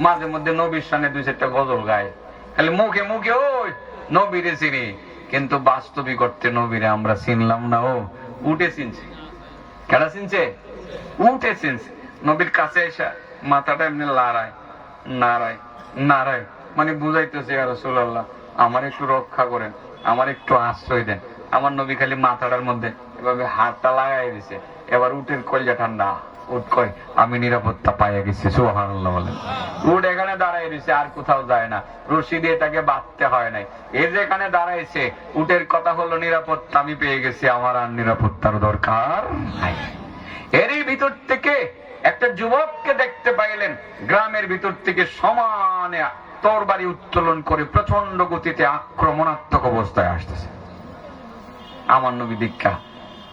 মাঝে মধ্যে নবীর সামনে 2-4টা গজল গায়, খালি মুখে মুখে ওই নবীরে চিনি, কিন্তু বাস্তবিক অর্থে নবীরে আমরা চিনলাম না। ও উঠে চিনছে, কেটা চিনছে, উঠে চিনছে। নবীর কাছে এসে মাথাটা এমনি নাড়ায়, মানে বুঝাইতেছে, ইয়া রাসূলুল্লাহ আমার একটু রক্ষা করেন, আমার একটু আশ্রয় দেন। আমার নবী খালি মাথাটার মধ্যে এভাবে হাতটা লাগাই দিছে। এবার উটের কলজা ঠান্ডা। উট কয় আমি নিরাপত্তা পাইয়া গেছি, সুবহানাল্লাহ বলেন। উট এখানে দাঁড়াই দিছে, আর কোথাও যায় না, রশি দিয়ে তাকে বাঁধতে হয় নাই। এই যে এখানে দাঁড়াইছে, উটের কথা হলো নিরাপত্তা আমি পেয়ে গেছি, আমার আর নিরাপত্তার দরকার নাই। এরই ভিতর থেকে একটা যুবককে দেখতে পাইলেন, গ্রামের ভিতর থেকে সমানে তরবারি উত্তোলন করে প্রচন্ড গতিতে আক্রমণাত্মক অবস্থায় আসতেছে। আমার নবী দীক্ষা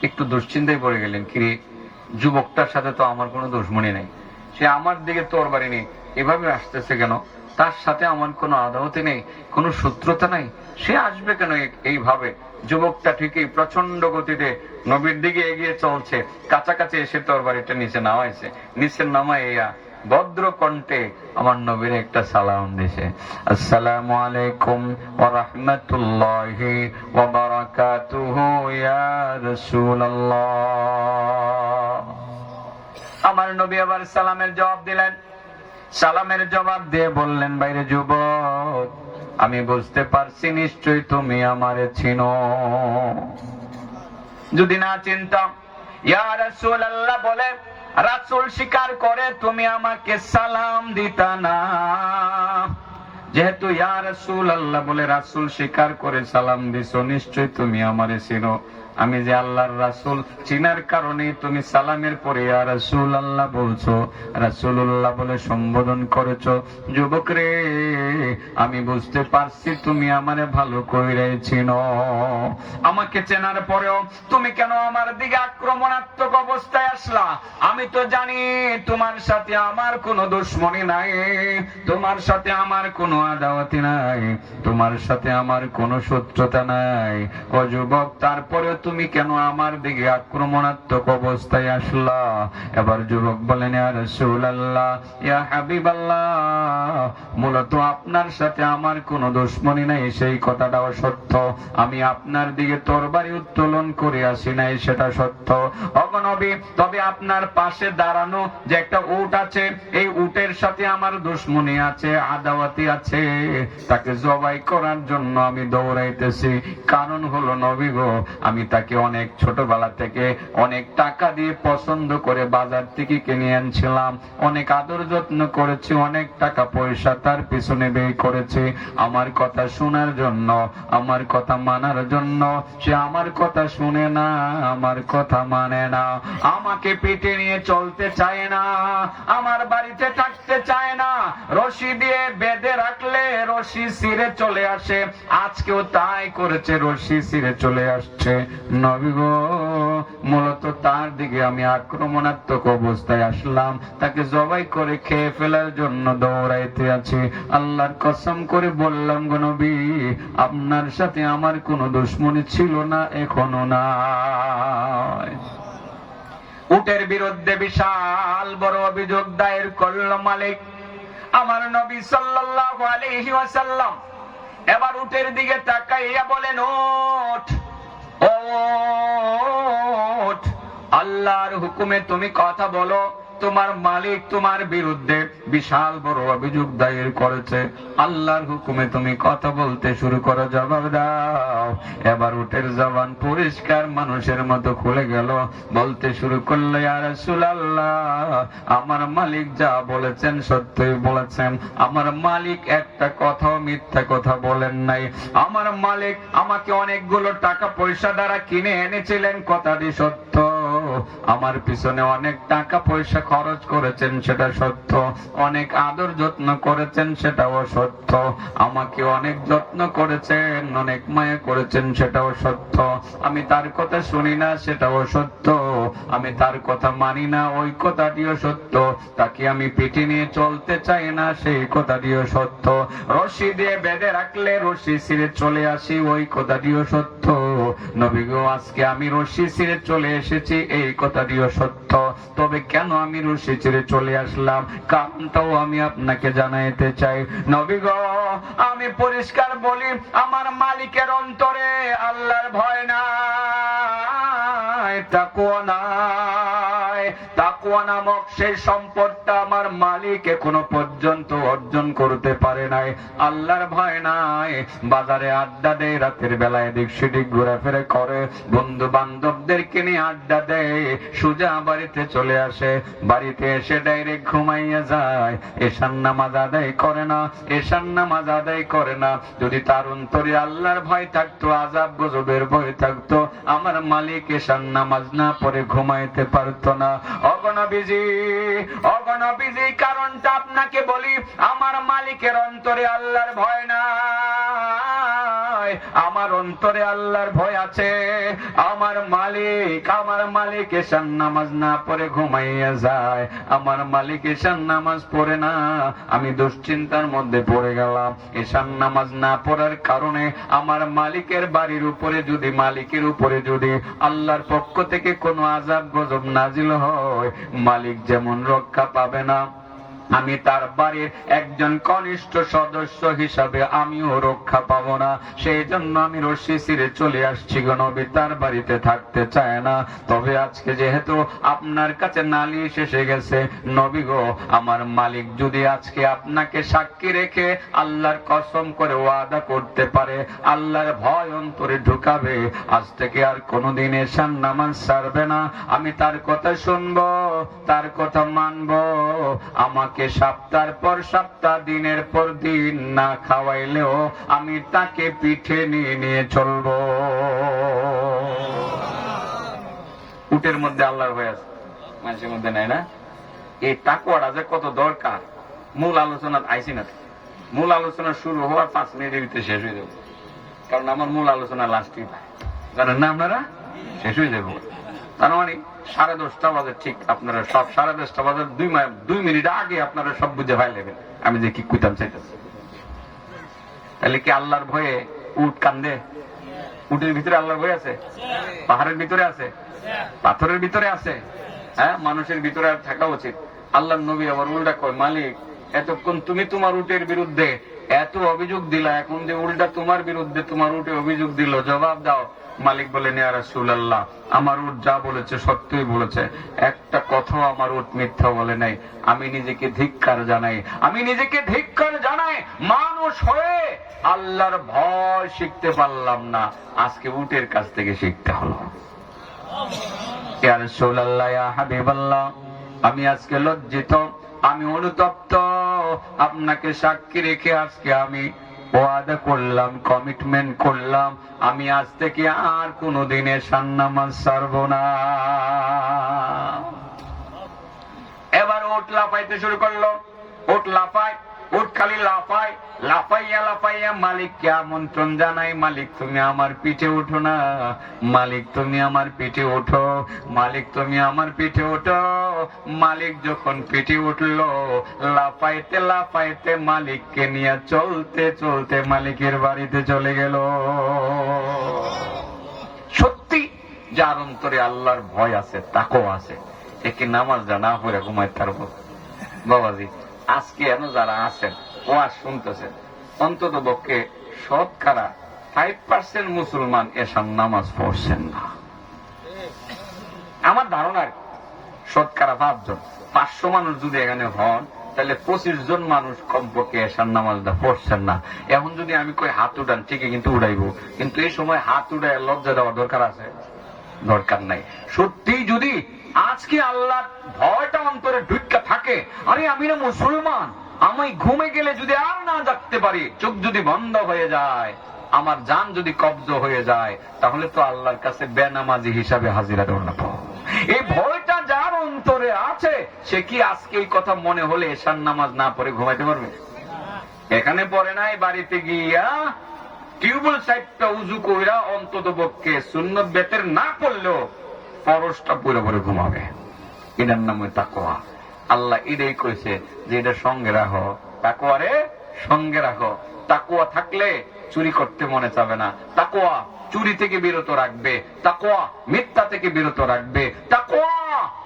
একটু দুশ্চিন্তায় পড়ে গেলেন, কিরে যুবকটার সাথে তো আমার কোনো দুশ্মনী নেই, সে আমার দিকে তরবারি নেই, এভাবে আসতেছে কেন? তার সাথে আমার কোনো আদাওয়াতে নেই, কোনো শত্রুতা নাই, সে আসবে কেন এইভাবে? যুবকটা ঠিকই প্রচন্ড গতিতে নবীর দিকে এগিয়ে চলছে, কাছাকাছি এসে তরবারিটা নিচে নামাইছে। নিচে নামাইয়া ভদ্র কণ্ঠে আমার নবীর একটা সালাম দিছে, আসসালামু আলাইকুম ওয়া রাহমাতুল্লাহি ওয়া বারাকাতুহু ইয়া রাসূলুল্লাহ। আমার নবী আবার সালামের জবাব দিলেন। সালামের জবাব দিয়ে বললেন, বাইরে যুবক, আমি বুঝতে পারছি নিশ্চয়ই তুমি আমারে চিনো। যদি না চিনতাম, ইয়া রাসূলুল্লাহ বলে রাসূল স্বীকার করে তুমি আমাকে সালাম দিতা না। যেহেতু ইয়া রাসূলুল্লাহ বলে রাসূল স্বীকার করে সালাম দিছো, নিশ্চয়ই তুমি আমারে চিনো। আমি যে আল্লাহর রাসূল, চিনার কারণে তুমি সালামের পরে ইয়া রাসূলুল্লাহ বলছো, রাসূলুল্লাহ বলে সম্বোধন করেছো। যুবক রে, আমি বুঝতে পারছি তুমি আমারে ভালো কইরে চিনো। আমাকে চেনার পরেও তুমি কেন আমার দিকে আক্রমণাত্মক অবস্থায় আসলা? আমি তো জানি তোমার সাথে আমার কোনো দুশ্মনী নাই, তোমার সাথে আমার কোনো আদাওয়াতি নাই, তোমার সাথে আমার কোনো শত্রুতা নাই। ও যুবক, তারপরেও তুমি কেন আমার দিকে আক্রমণাত্মক অবস্থায় আসলা? এবার যুবক বলেন, ইয়া রাসূলুল্লাহ, ইয়া হাবিবাল্লাহ, মূলত আপনার সাথে আমার কোনো দুশ্মনী নাই, সেই কথাটাও সত্য। আমি আপনার দিকে তরবারি উত্তোলন করে আসি নাই, সেটা সত্য। ওগো নবী, তবে আপনার পাশে দাঁড়ানো যে একটা উট আছে, এই উটের সাথে আমার দুশ্মনী আছে, আদাওয়াতি আছে, তাকে জবাই করার জন্য আমি দৌড়াইতেছি। কারণ হলো নবী গো, আমি তাকে অনেক ছোটবেলা থেকে অনেক টাকা দিয়ে পছন্দ করে বাজার থেকে কিনে আনছিলাম, অনেক আদর যত্ন করেছি, অনেক টাকা পয়সা তার পিছনে ব্যয় করেছি আমার কথা শোনার জন্য, আমার কথা মানার জন্য। সে আমার কথা শুনে না, আমার কথা মানে না, আমাকে পেটে নিয়ে চলতে চায় না, আমার বাড়িতে থাকতে চায় না, রশি দিয়ে বেঁধে রাখলে রশি ছিঁড়ে চলে আসে। আজকেও তাই করেছে, রশি ছিঁড়ে চলে আসছে। নবী গো, মূলত তার দিকে আমি আক্রমণাত্মক অবস্থায় আসলাম, তাকে জবাই করে খেয়ে ফেলার জন্য দৌড়াইতে আছি। আল্লাহর কসম করে বললাম গো নবী, আপনার সাথে আমার কোনো দুশ্মনী ছিল না, এখনো নাই। উটের বিরুদ্ধে বিশাল বড় অভিযোগ দায়ের করল মালিক আমার নবী সাল্লাল্লাহু আলাইহি ওয়াসাল্লাম। এবার উটের দিকে তাকাইয়া বলেন, ওঠ ওঠ, আল্লাহর হুকুমে তুমি কথা বলো। তোমার মালিক তোমার বিরুদ্ধে বিশাল বড় অভিযোগ দায়ের করেছে, আল্লাহর হুকুমে তুমি কথা বলতে শুরু করো, জবাব দাও। এবার উটের জবান পরিষ্কার মানুষের মতো খুলে গেল, বলতে শুরু করলো, ইয়া রাসূলুল্লাহ, আমার মালিক যা বলেছেন সত্যই বলেছেন, আমার মালিক একটা কথাও মিথ্যা কথা বলেন নাই, আমার মালিক আমাকে অনেকগুলো টাকা পয়সা দ্বারা কিনে এনেছিলেন, কথাটি সত্য, আমার পিছনে অনেক টাকা পয়সা খরচ করেছেন, সেটা সত্য, অনেক আদর যত্ন করেছেন, সেটাও সত্য, আমাকে অনেক যত্ন করেছেন, অনেক মায়া করেছেন, সেটাও সত্য। আমি তার কথা শুনি না, সেটাও সত্য, আমি তার কথা মানি না, ওই কথাটিও সত্য, তাকে আমি পিঠে নিয়ে চলতে চাই না, সেই কথাটিও সত্য, রশি দিয়ে বেঁধে রাখলে রশি ছিঁড়ে চলে আসি, ওই কথাটিও সত্য। নবী গো, আজকে আমি রশি ছিঁড়ে চলে এসেছি, এই কথাটিও সত্য। তবে কেন আমি রশি ছিঁড়ে চলে আসলাম, কারণটাও আমি আপনাকে জানাইতে চাই। নবী গো, আমি পরিষ্কার বলি, আমার মালিকের অন্তরে আল্লাহর ভয় নাই, তাকওয়া নাই। নাই। তাকওয়া নামক সেই সম্পদটা আমার মালিক এখনো পর্যন্ত অর্জন করতে পারে নাই। আল্লাহর ভয় নাই, বাজারে আড্ডা দেয়, রাতের বেলায় এদিক সেদিক ঘোরাফেরা করে, বন্ধু বান্ধবদেরকে নিয়ে আড্ডা দেয়, সোজা বাড়িতে চলে আসে, বাড়িতে এসে ডাইরেক্ট ঘুমাইয়া যায়, এশার নামাজ আদায় করে না, এশার নামাজ আদায় করে না। যদি তার অন্তরে আল্লাহর ভয় থাকতো, আযাব গজবের ভয় থাকতো, আমার মালিক এশার নামাজ না পড়ে ঘুমাইতে পারতো না। অগণবিজি কারণটা আপনাকে বলি, আমার মালিকের অন্তরে আল্লাহর ভয় নাই, আমার অন্তরে আল্লাহর ভয় আছে। আমার মালিক এশার নামাজ না পড়ে ঘুমাইয়া যায়, আমার মালিক এশার নামাজ পড়ে না, আমি দুশ্চিন্তার মধ্যে পড়ে গেলাম। এশার নামাজ না পড়ার কারণে আমার মালিকের উপরে যদি আল্লাহর পক্ষ থেকে কোনো আযাব গজব নাজিল হয়, মালিক যেমন রক্ষা পাবে না, আমি তার বাড়ির একজন কনিষ্ঠ সদস্য হিসাবে আমিও রক্ষা পাবো না। সেই জন্য আমি রশি ছিঁড়ে চলে আসছি গো নবী, তার বাড়িতে থাকতে চায় না। তবে আজকে যেহেতু আপনার কাছে নালিশ এসে গেছে, নবী গো, আমার মালিক যদি আজকে আপনাকে সাক্ষী রেখে আল্লাহর কসম করে ওয়াদা করতে পারে, আল্লাহর ভয় অন্তরে ঢুকাবে, আজ থেকে আর কোনোদিন এশার নামাজ ছাড়বে না, আমি তার কথা শুনবো, তার কথা মানবো, আমাকে সপ্তাহ পর সপ্তাহ, দিনের পর দিন না খাওয়াইলেও আমি তাকে পিঠে নিয়ে চলবো। উটের মধ্যে আল্লাহর ভয় আছে, মানুষের মধ্যে নাই না? এই তাকওয়াটা যে কত দরকার, মূল আলোচনা আইসি না। মূল আলোচনা শুরু হওয়ার 5 মিনিটের ভিতরে শেষ হয়ে যাবে, কারণ আমার মূল আলোচনা লাস্টই পায়, জানেন না আপনারা? শেষ হয়ে যাবো। তার মানে 10:30 বাজে ঠিক আপনারা সব 10:30 বাজে 2 মিনিট আগে আপনারা সব বুঝে ভাই নেবেন আমি যে কি কইতাম চাইতেছি। তাহলে কি আল্লাহর ভয়ে উট কান্দে? উটের ভিতরে আল্লাহর ভয় আছে? পাহাড়ের ভিতরে আছে? পাথরের ভিতরে আছে? হ্যাঁ, মানুষের ভিতরে আর থাকা উচিত। আল্লাহর নবী আবার উল্টা কয়, মালিক এতক্ষণ তুমি তোমার উটের বিরুদ্ধে এত অভিযোগ দিলা, এখন যে উল্টা তোমার বিরুদ্ধে তোমার উটে অভিযোগ দিল, জবাব দাও। মালিক বলেন, ইয়া রাসূলুল্লাহ, আমার উট যা বলেছে সত্যই বলেছে, একটা কথাও আমার উট মিথ্যা বলে নাই। আমি নিজেকে ধিক্কার জানাই, মানুষ হয়ে আল্লাহর ভয় শিখতে পারলাম না, আজকে উটের কাছ থেকে শিখতে হলো। ইয়া রাসূলুল্লাহ, ইয়া হাবিবাল্লাহ, আমি আজকে লজ্জিত, আমি অনুতপ্ত, আপনাকে সাক্ষী রেখে আজকে আমি ওয়াদা করলাম, কমিটমেন্ট করলাম, আমি আজ থেকে আর কোনোদিন এশার নামাজ ছাড়বো না। এবার উট লাফাইতে শুরু করলো, উট লাফায়, উট খালি লাফায়, লাফাইয়া মালিককে আমন্ত্রণ জানাই, মালিক তুমি আমার পিঠে উঠো না, মালিক তুমি আমার পিঠে ওঠো, মালিক তুমি আমার পিঠে ওঠো। মালিক যখন পিঠে উঠলো, লাফাইতে মালিককে নিয়ে চলতে মালিকের বাড়িতে চলে গেল। সত্যি যার অন্তরে আল্লাহর ভয় আছে, তাকওয়া আছে, একে নামাজ না পড়ে ঘুমাইতে পারবো। বাবাজি, আজকে এমন যারা আছেন ওয়াজ শুনতেছেন, অন্তত পক্ষে শতকরা 5% মুসলমান এশার নামাজ পড়ছেন না। আমার ধারণা শতকরা 5 জন, 500 মানুষ যদি এখানে হন, তাহলে 25 জন মানুষ কমপক্ষে এশার নামাজটা পড়ছেন না। এখন যদি আমি কই হাত উঠান, ঠিকই কিন্তু উঠাইবো, কিন্তু এই সময় হাত উঠায় লজ্জা দেওয়ার দরকার আছে? দরকার নাই। সত্যি যদি আজকে আল্লাহর ভয়টা অন্তরে ঢুইকা থাকে, আরে আমি না মুসলমান, আমি ঘুমে গেলে যদি আর না জাগতে পারি, চোখ যদি বন্ধ হয়ে যায়, আমার জান যদি কব্জ হয়ে যায়, তাহলে তো আল্লাহর কাছে বেনামাজি হিসাবে হাজিরা দেওয়া না। এই ভয়টা যার অন্তরে আছে, সে কি আজকে এই কথা মনে হলে এশার নামাজ না পড়ে ঘুমাইতে পারবে? এখানে পড়ে নাই, বাড়িতে গিয়া টিউবওয়েল সাইডটা উজু কইরা অন্তত পক্ষে সুন্নত বেতের না পড়লেও ফরজটা পুরো পরে ঘুমাবে। এটার নাম তাকওয়া। আল্লাহ এটাই কইছে যে এটা সঙ্গে রাখো, তাকওয়ারে সঙ্গে রাখো। তাকওয়া থাকলে চুরি করতে মনে চাবে না, তাকওয়া চুরি থেকে বিরত রাখবে, তাকওয়া মিথ্যা থেকে বিরত রাখবে, তাকওয়া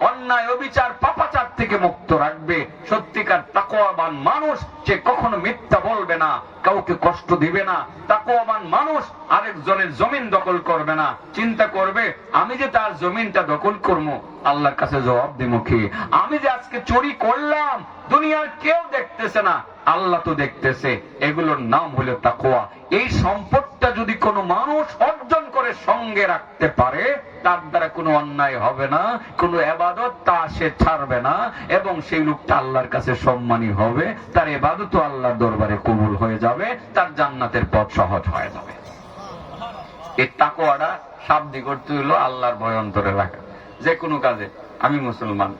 অন্যায় অবিচার পাপাচার থেকে থেকে মুক্ত রাখবে। সত্যিকার তাকওয়াবান মানুষ যে কখনো মিথ্যা বলবে না, কাউকে কষ্ট দিবে না। তাকওয়াবান মানুষ আরেকজনের জমিন দখল করবে না, চিন্তা করবে আমি যে তার জমিনটা দখল করবো আল্লাহর কাছে জবাব দিব কি? আমি যে আজকে চুরি করলাম দুনিয়ার কেউ দেখতেছে না, আল্লাহ তো দেখতেছে। এগুলোর নাম হলো তাকওয়া। এই সম্পদটা যদি কোনো মানুষ অর্জন করে সঙ্গে রাখতে পারে, তার দ্বারা কোনো অন্যায় হবে না, কোনো ইবাদত তা সে ছাড়বে না, এবং সেই লোকটা আল্লাহর কাছে সম্মানী হবে, তার ইবাদত আল্লাহর দরবারে কবুল হয়ে যাবে, তার জান্নাতের পথ সহজ হয়ে যাবে। এই তাকওয়াটা শাব্দিক করতে হলো আল্লাহর ভয় অন্তরে রাখা। যে কোনো কাজে আমি মুসলমান,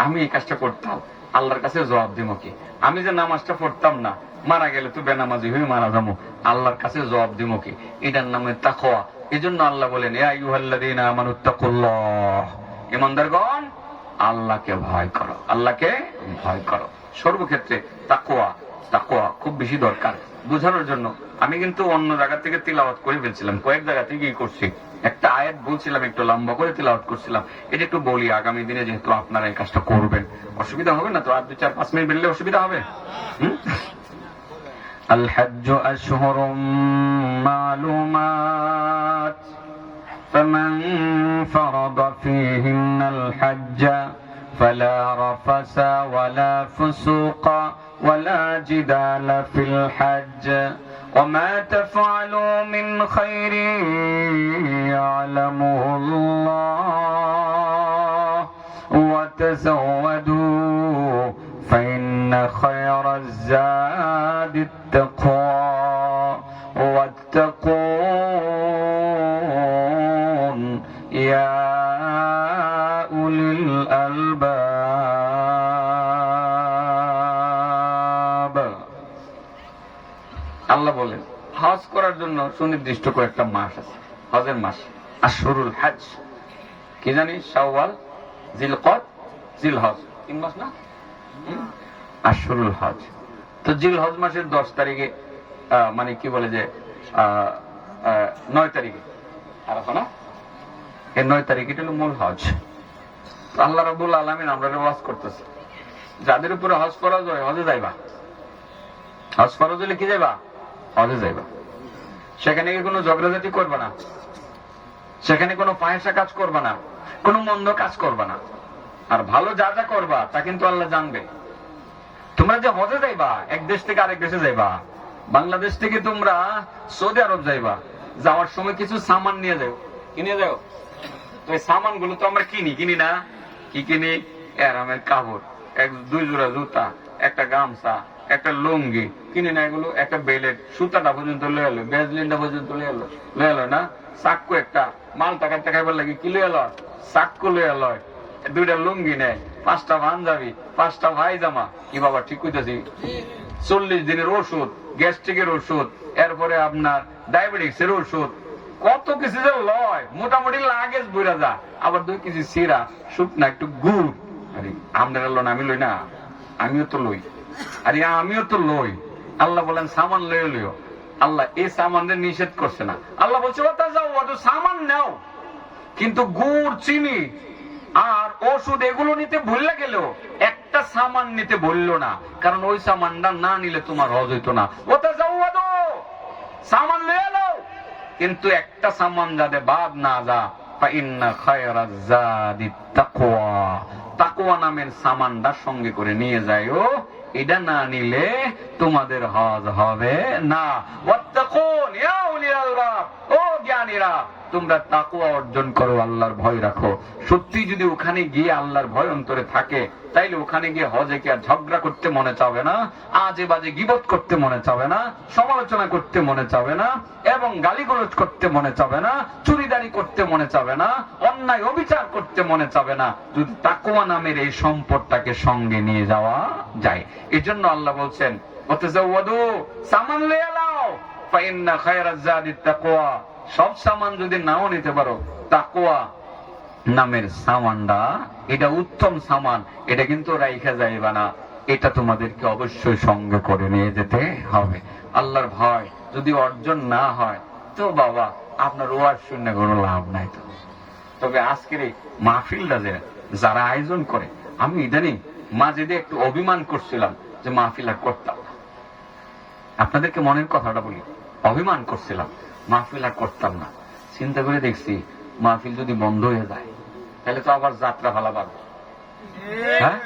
আমি এই কাজটা করতাম, আল্লাহর কাছে জবাব দিব কি? আমি যে নামাজটা পড়তাম না, মারা গেলে তো বেনামাজি হয়ে মারা যাবো, আল্লাহর কাছে জবাব দিব কি? এটার নামে তাকওয়া। এজন্য আল্লাহ বলেন ইয়া আইয়ুহাল্লাযীনা আমানুত্তাকুল্লাহ, ঈমানদারগণ আল্লাহকে ভয় করো, আল্লাহকে ভয় করো। সর্বক্ষেত্রে তাকওয়া তাকওয়া খুব বেশি দরকার। বোঝানোর জন্য আমি কিন্তু অন্য জায়গা থেকে তিলাওয়াত করে ফেলছিলাম, কয়েক জায়গা থেকে করছি। একটা আয়াত বলছিলাম, একটু লম্বা করে তিলাওয়াত করছিলাম, এটা একটু বলি। আগামী দিনে যেহেতু আপনারা এই কাজটা করবেন, অসুবিধা হবে না তো? আর 2-4-5 মিনিট বেরলে অসুবিধা হবে? আল হাজ্জু আশহুরুম মালুমাত ফামান ফারাদা ফীহিন্নাল হাজ্জা ফালা রাফাসা ওয়ালা ফুসুকা ওয়ালা জিদালা ফিল হাজ্জ وما تفعلوا من خير يعلمه الله وتزودوا فإن خير الزاد التقوى واتقون يا أولي الألباب। আল্লাহ বলেন হজ করার জন্য সুনির্দিষ্ট কয়েকটা মাস আছে, হজের মাস। আশহুরুল হজ কি জানি? শাওয়াল, জিলকদ, জিলহজ, 3 মাস না? আশহুরুল হজ। তো জিলহজ মাসের 10 তারিখে মানে কি বলে যে 9 তারিখে আরাফা না? এই 9 তারিখে এটা হলো মূল হজ। তো আল্লাহ রাব্বুল আলামিন আমরা ওয়াজ করতেছে, যাদের উপরে হজ ফরজ হয় হজে যাইবা। হজ ফরজ হলে কি যাইবা? হজে যাইবা। সেখানে কোনো ঝগড়াঝাটি করবে না, সেখানে কোনো ফাহিশা কাজ করবে না, কোনো মন্দ কাজ করবে না। আর ভালো যা যা করবা তা কিন্তু আল্লাহ জানবে। তোমরা যে হজে যাইবা, এক দেশ থেকে আরেক দেশে যাইবা, বাংলাদেশ থেকে তোমরা সৌদি আরব যাইবা, যাওয়ার সময় কিছু সামান নিয়ে যাও। কি নিয়ে যাও? তো এই সামান গুলো তো আমরা কিনি না? কি কিনি? আরামের কাপড়, 2 জোড়া জুতা, একটা গামছা, একটা লুঙ্গি কিনে না? এগুলো একটা বেলেট, সুতাটা পর্যন্ত লয়ে এলো, ব্যাজলিনটা পর্যন্ত লয়ে এলো না? চাক্কু একটা মাল টাকা খাইবার লাগে কি লয়ে এলো? চাক্কু লয়ে এলো। 2টা লুঙ্গি নেয়, 5টা পাঞ্জাবি, 5টা ভাইজামা। কি বাবা ঠিক কইতাছি? 40 দিনের ওষুধ, গ্যাস্ট্রিকের ওষুধ, এরপরে আপনার ডায়াবেটিক্স এর ওষুধ, কত কিছু যে লয়, মোটামুটি লাগেজ বইরা যা। আবার 2 কেজি সিরা, শুকনা একটু গুড়। আরে আপনারা লোন, আমি লই না? আমিও তো লই, আরে আমিও তো লই। আল্লাহ বলেন সামান লয়ে লিও। আল্লাহ এই সামানের নিষেধ করছে না। আল্লাহ বলছে সামান নাও, কিন্তু গুড়, চিনি আর ওষুধ এগুলো নিতে ভুললে গেলেও একটা সামান নিতে বললো না, কারণ ওই সামানটা না নিলে তোমার হজ হইতো না। ওটা যাও সামান লয়ে এলো, কিন্তু একটা সামান যাতে বাদ না যা। তাকওয়া নামের সামানটা সঙ্গে করে নিয়ে যাইও, এটা না নিলে তোমাদের হজ হবে না। ওয়াত্তাকুন ইয়া উলিল আলবাব, ও জ্ঞানীরা তোমরা তাকওয়া অর্জন করো, আল্লাহর ভয় রাখো। সত্যি যদি ওখানে গিয়ে আল্লাহর ভয় অন্তরে থাকে, তাইলে ওখানে গিয়ে হজে কি আর ঝগড়া করতে মনে চাবে না, আজে বাজে গীবত করতে মনে চাবে না, সমালোচনা করতে মনে চাবে না, এবং গালিগালাজ করতে মনে চাবে না, চুরিদারি করতে মনে চাবে না, অন্যায় অবিচার করতে মনে চাবে না, যদি তাকওয়া নামের এই সম্পদটাকে সঙ্গে নিয়ে যাওয়া যায়। এজন্য আল্লাহ বলছেন ওয়াতাজাওয়াদু, সামান লয়ে নাও, ফাইন্না খায়রাজ যাদিত তাকওয়া। সব সামান যদি নাও নিতে পারো, তাকওয়া নামের সামানটা এটা উত্তম সামান, এটা কিন্তু রাইখা যাইবা না, এটা তোমাদেরকে অবশ্যই সঙ্গে করে নিয়ে যেতে হবে। আল্লাহর ভয় যদি অর্জন না হয় তো বাবা আপনার ওয়াজ শুনে কোনো লাভ নাই। তো তবে আজকের এই মাহফিলটা যারা আয়োজন করে, আমি ইদানিং মাঝে দিয়ে একটু অভিমান করছিলাম যে মাহফিল আর করতাম না। আপনাদেরকে মনের কথাটা বলি, অভিমান করছিলাম মাহফিল আর করতাম না। চিন্তা করে দেখছি মাহফিল যদি বন্ধ হয়ে যায় তাহলে তো আবার যাত্রা ফালা পারবো। হ্যাঁ,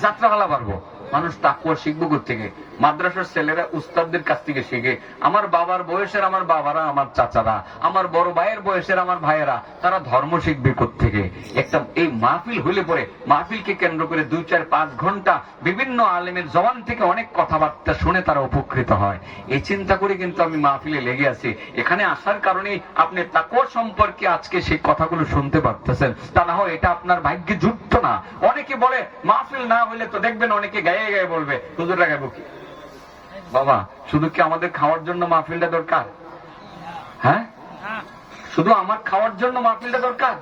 যাত্রা ফালা পারবো। মানুষ তাকওয়া শিখবো কোত্থেকে? মাদ্রাসার ছেলেরা উস্তাদদের কাছ থেকে শিখে। আমার বাবার বয়সের আমার বাবারা, আমার চাচারা, আমার বড় ভাইয়ের বয়সের আমার ভাইয়েরা, তারা ধর্ম শিখবে কোত্থেকে? একটা এই মাহফিল হইলে পরে মাহফিলকে কেন্দ্র করে 2, 4, 5 ঘন্টা বিভিন্ন আলেমের জবান থেকে অনেক কথাবার্তা শুনে তারা উপকৃত হয়। এই চিন্তা করে কিন্তু আমি মাহফিলে লেগে আছি। এখানে আসার কারণে আপনি তাকওয়া সম্পর্কে আজকে সেই কথাগুলো শুনতে পারতেছেন। তা না হয় এটা আপনার ভাগ্যে জুটতো না। অনেকে বলে মাহফিল না হইলে তো দেখবেন অনেকে গায়ে গায়ে বলবে হুজুর গাইবো কি? বাবা, শুধু কি আমাদের খাওয়ার জন্য মাহফিলটা দরকার? হ্যাঁ, শুধু আমার খাওয়ার জন্য মাহফিলটা দরকার?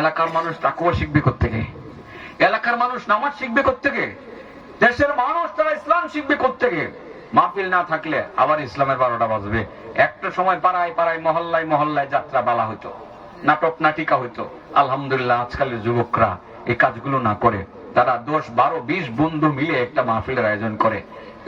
এলাকার মানুষ তাকওয়া শিখবে কোত্থেকে? এলাকার মানুষ নামাজ শিখবে কোত্থেকে? দেশের মানুষ তারা ইসলাম শিখবে কোত্থেকে? মাহফিল না থাকলে আবার ইসলামের 12টা বাজবে। একটা সময় পাড়ায় পাড়ায় মহল্লায় মহল্লায় যাত্রা বালা হইতো, নাটক নাটিকা হইতো। আলহামদুলিল্লাহ আজকালের যুবকরা এই কাজগুলো না করে তারা 10, 12, 20 বন্ধু মিলে একটা মাহফিলের আয়োজন করে।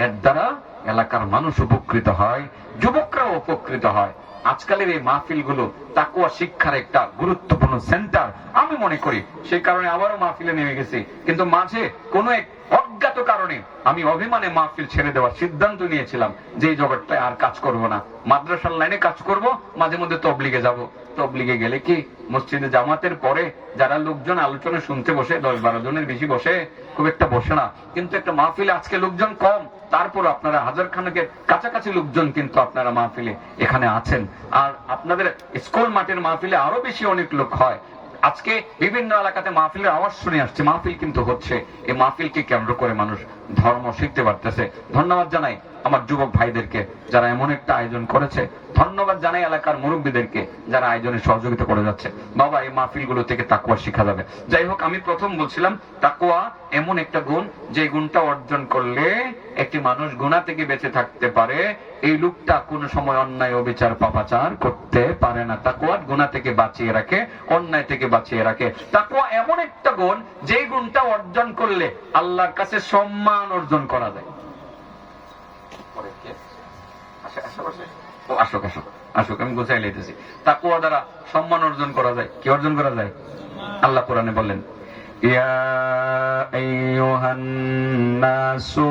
এর দ্বারা এলাকার মানুষ উপকৃত হয়, যুবকরাও উপকৃত হয়। আজকালের এই মাহফিল গুলো তাকওয়া শিক্ষার একটা গুরুত্বপূর্ণ সেন্টার আমি মনে করি। সেই কারণে আবারও মাহফিলে নেমে গেছি। কিন্তু মাঝে কোনো এক অজ্ঞাত কারণে আমি অভিমানে মাহফিল ছেড়ে দেওয়ার সিদ্ধান্ত নিয়েছিলাম যে এই জগৎটায় আর কাজ করব না, মাদ্রাসার লাইনে কাজ করব, মাঝে মধ্যে তবলিগে যাব। তবলিগে গেলে কি মসজিদে জামাতের পরে যারা লোকজন আলোচনা শুনতে বসে 10-12 জনের বেশি বসে, খুব একটা বসে না। কিন্তু একটা মাহফিলে আজকে লোকজন কম, তারপর আপনারা 1000 খানেকের কাছাকাছি লোকজন কিন্তু আপনারা মাহফিলে এখানে আছেন। আর আপনাদের স্কুল মাঠের মাহফিলে আরো বেশি অনেক লোক হয়। আজকে বিভিন্ন এলাকাতে মাহফিলের আওয়াজ শুনে আসছে, মাহফিল কিন্তু হচ্ছে। এই মাহফিলকে কেন্দ্র করে মানুষ ধর্ম শিখতে পারতেছে। ধন্যবাদ জানাই আমার যুবক ভাইদেরকে যারা এমন একটা আয়োজন করেছে। ধন্যবাদ জানাই এলাকার মুরব্বীদেরকে যারা আয়োজনে সহযোগিতা করে যাচ্ছে। বাবা, এই মাহফিলগুলো থেকে তাকওয়া শিখা যাবে। যাই হোক, আমি প্রথম বলছিলাম তাকওয়া এমন একটা গুণ যে গুণটা অর্জন করলে একটি মানুষ গুনাহ থেকে বেঁচে থাকতে পারে। এই লোকটা কোন সময় অন্যায় অবিচার পাপাচার করতে পারে না। তাকওয়া গুনাহ থেকে বাঁচিয়ে রাখে, অন্যায় থেকে বাঁচিয়ে রাখে। তাকওয়া এমন একটা গুণ যে গুণটা অর্জন করলে আল্লাহর কাছে সম্মান অর্জন করা যায়। আসুক আসুক আসুক, আমি গুছাই লইতেছি। তাকওয়া দ্বারা সম্মান অর্জন করা যায়। কি অর্জন করা যায়? আল্লাহ কোরআনে বললেন, ইয়া আইয়ুহান নাসু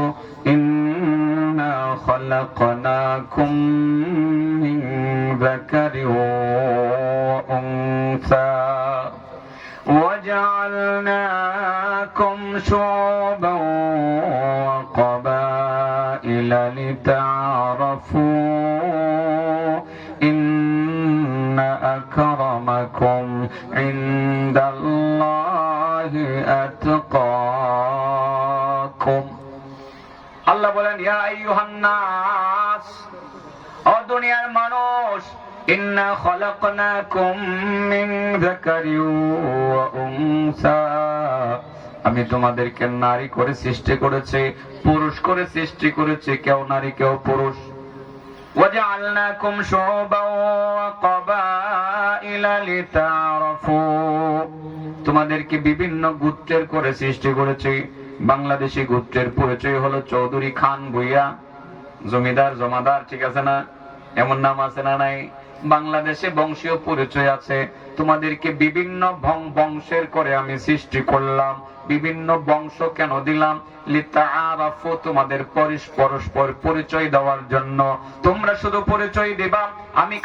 ইন্না খালাকনাকুম মিন যাকারিন ওয়া উনসা وجعلناكم شعوبا وقبائل لتعارفوا إن أكرمكم عند الله أتقاكم। আল্লাহ বলেন, ইয়া আইয়ুহান নাস, ও দুনিয়ার মানুষ, ইন্না খালাকনাকুম মিন যাকারিন ওয়া উনসা, আমি তোমাদেরকে নারী করে সৃষ্টি করেছি, পুরুষ করে সৃষ্টি করেছি, কেউ নারী কেউ পুরুষ। ওয়াজআলনাকুম শুউবান ওয়া ক্বাবাইলা লিতাআরাফু, তোমাদেরকে বিভিন্ন গোত্রের করে সৃষ্টি করেছি। বাংলাদেশি গোত্রের পরিচয় হলো চৌধুরী, খান, ভুইয়া, জমিদার, জমাদার, ঠিক আছে না? এমন নাম আছে না নাই? বাংলাদেশে বংশীয় পরিচয় আছে। তোমাদেরকে বিভিন্ন বংশের করে আমি সৃষ্টি করলাম। বিভিন্ন বংশ কেন দিলাম? লিতাআরাফু, তোমাদের পরস্পর পরিচয় দেওয়ার জন্য। তোমরা শুধু পরিচয় দিবা আমি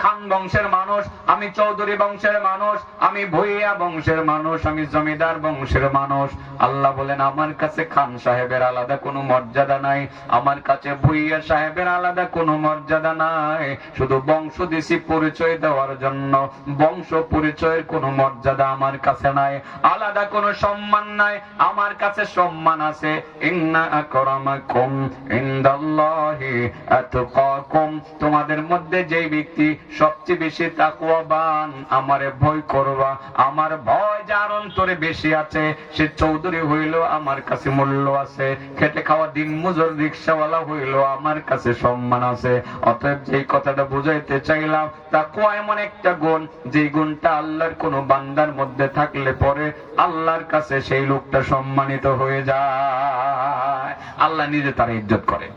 খান বংশের মানুষ, আমি চৌধুরী বংশের মানুষ, আমি ভুইয়া বংশের মানুষ, আমি জমিদার বংশের মানুষ। আল্লাহ বলেন, আমার কাছে খান সাহেবের আলাদা কোনো মর্যাদা নাই, আমার কাছে ভুইয়া সাহেবের আলাদা কোনো মর্যাদা নাই। শুধু বংশ দিছি পরিচয় দেওয়ার জন্য। বংশ পরিচয়ের কোনো মর্যাদা আমার কাছে নাই, আলাদা কোনো সম্মান নাই। আমার কাছে সম্মান আছে। ইন্না আকরামাকুম ইনদাল্লাহি আতকাকুম, তোমাদের মধ্যে যে ব্যক্তি সবচেয়ে বেশি তাকওয়াবান, আমারে ভয় করবা, আমার ভয় যার অন্তরে বেশি আছে, সে চৌধুরী হইল আমার কাছে মূল্য আছে, খেটে খাওয়া দিন মজুর রিকশাওয়ালা হইল আমার কাছে সম্মান আছে। অতএব যে কথাটা বুঝাইতে চাইলাম, তাকওয়া এমন একটা গুণ যে গুণটা আল্লাহর কোন বান্দার মধ্যে থাকলে পরে আল্লাহর কাছে সেই লোকটা সম্মানিত হয়ে যায়, আল্লাহ নিজে তার ইজ্জত করে।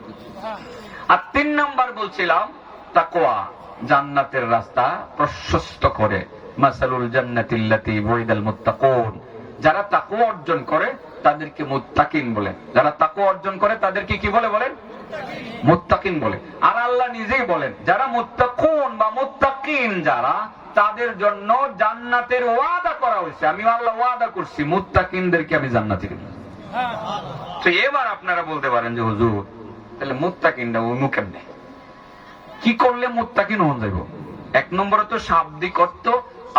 আর 3 নাম্বার বলছিলাম তাকওয়া জান্নাতের রাস্তা প্রশস্ত করে। মাসালুল জান্নাতিল্লাতী ওয়াইদাল মুত্তাকুন, যারা তাকওয়া অর্জন করে তাদেরকে মুত্তাকিন বলে। যারা তাকওয়া অর্জন করে তাদেরকে কি বলে বলেন? মুত্তাকিন বলে। আর আল্লাহ নিজেই বলেন যারা মুত্তাকুন বা মুত্তাকিন যারা, তাদের জন্য জান্নাতের ওয়াদা করা হয়েছে। আমি আল্লাহ ওয়াদা করছি মুত্তাকিনদেরকে আমি জান্নাতে দেব। তো এবার আপনারা বলতে পারেন যে হুজুর তাহলে মুত্তাকিনটা ওই মুখের নেই, কি করলে মুত্তাকিন হন যাইব? 1 নম্বরে তো শাব্দিক অর্থ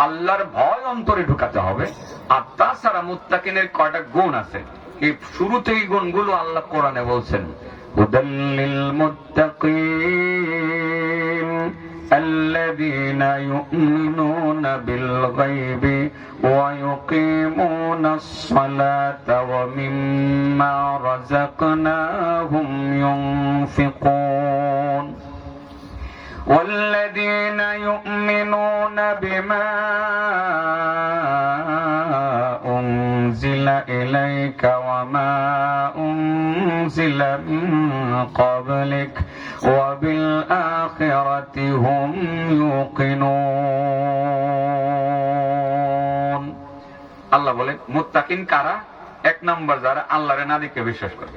আল্লাহর ভয় অন্তরে ঢুকাতে হবে। আর তাছাড়া মুত্তাকিনের কয়টা গুণ আছে, এই শুরুতে এই গুণগুলো আল্লাহ কোরআনে বলছেন, হুদাল্লিল মুত্তাকিন আল্লাযীনা ইউমিনুনা বিল গায়বি ওয়া ইউকিমুনাস সালাতা ওয়া মিম্মা রাযাকনাহুম ইউনফিকুন والذين يؤمنون بما أنزل إليك وما أنزل من قبلك وبالآخرة هم يوقنون। আল্লাহ বলে মুত্তাকিন কারা? 1 নম্বর যারা আল্লাহর নাদিকে বিশ্বাস করে,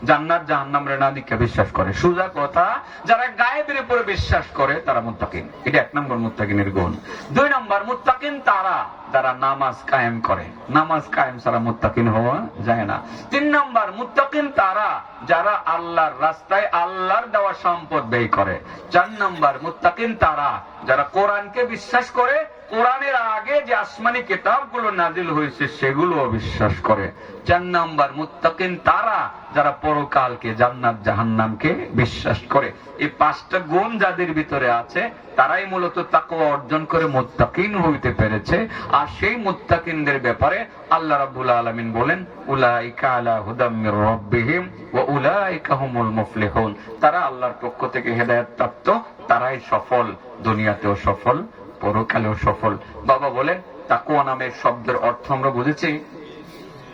জান্নাত জাহান্নামের নাদিকে বিশ্বাস করে। সোজা কথা, যারা গায়েবের উপরে বিশ্বাস করে তারা মুত্তাকিন। এটা 1 নম্বর মুত্তাকিনের গুণ। 2 নম্বর মুত্তাকিন তারা যারা নামাজ কায়েম করে। নামাজ কায়েম ছাড়া মুত্তাকিন হওয়া যায় না। 3 নম্বর মুত্তাকিন তারা যারা আল্লাহর রাস্তায় আল্লাহর দেওয়া সম্পদ ব্যয় করে। 4 নম্বর মুত্তাকিন তারা যারা কোরআনকে বিশ্বাস করে, কোরআনের আগে যে আসমানি কিতাবগুলো নাজিল হয়েছে সেগুলো বিশ্বাস করে। 4 নম্বর মুত্তাকিন তারা যারা পরকালকে, জান্নাত জাহান্নামকে বিশ্বাস করে। এই 5টা গুণ যাদের ভিতরে আছে তারাই মূলত তাকওয়া অর্জন করে মুত্তাকিন হইতে পেরেছে। আর সেই মুত্তাকিনদের ব্যাপারে আল্লাহ রাব্বুল আলামিন বলেন, উলাইকা আলা হুদাম মির রাব্বিহিম ওয়া উলাইকা হুমুল মুফলিহুন। তারা আল্লাহর পক্ষ থেকে হেদায়েত প্রাপ্ত, তারাই সফল, দুনিয়াতেও সফল, পরকালেও সফল। বাবা বলেন তাকওয়া নামের শব্দের অর্থ আমরা বুঝেছি,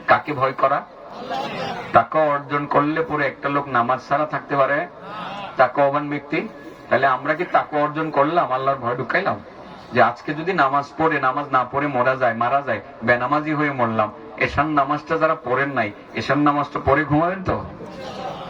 কাকে ভয় করা? তাকওয়া অর্জন করলে পরে একটা লোক নামাজ ছাড়া থাকতে পারে? তাকওয়াবান ব্যক্তি। তাহলে আমরা কি তাকওয়া অর্জন করলাম, আল্লাহর ভয় ঢুকাইলাম? যে আজকে যদি নামাজ পড়ে, নামাজ না পড়ে মারা যায়, বেনামাজি হয়ে মরলাম। এশার নামাজটা যারা পড়েন নাই, এশার নামাজটা পড়ে ঘুমাবেন তো?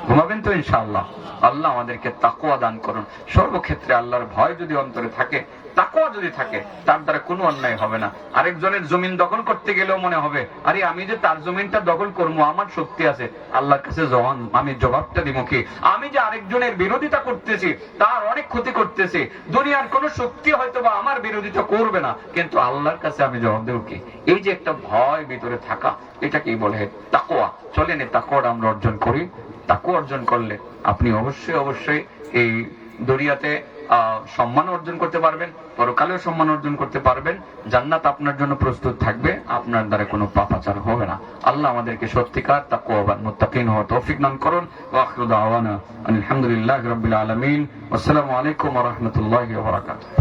ঘুমাবেন তো ইনশাআল্লাহ। আল্লাহ আমাদেরকে তাকওয়া দান করুন। সর্বক্ষেত্রে আল্লাহর ভয় যদি অন্তরে থাকে, তাকওয়া যদি থাকে, তার দ্বারা কোনো অন্যায় হবে না। আরেকজনের জমিন দখল করতে গেলেও মনে হবে আরে আমি যে তার জমিনটা দখল করবো, আমার শক্তি আছে, আল্লাহর কাছে যখন আমি জবাবটা দিব কি? আমি যে আরেকজনের বিরোধিতা করতেছি, তার অনেক ক্ষতি করতেছি, দুনিয়ার কোন শক্তি হয়তো বা আমার বিরোধিতা করবে না, কিন্তু আল্লাহর কাছে আমি জবাব দেব কি? এই যে একটা ভয় ভিতরে থাকা, এটাকেই বলে তাকওয়া। চলেন এই তাকওয়াটা আমরা অর্জন করি। তাকওয়া অর্জন করলে আপনি অবশ্যই এই দুনিয়াতে সম্মান অর্জন করতে পারবেন, পরকালেও সম্মান অর্জন করতে পারবেন। জান্নাত আপনার জন্য প্রস্তুত থাকবে, আপনার দ্বারা কোনো পাপাচার হবে না। আল্লাহ আমাদেরকে সত্যিকার তাকওয়াবান মুত্তাকিন হওয়ার তৌফিক দান করুন। ওয়া আখিরু দাওয়ানা আলহামদুলিল্লাহি রাব্বিল আলামিন। আসসালামু আলাইকুম ওয়া রাহমাতুল্লাহি ওয়া বারাকাতুহু।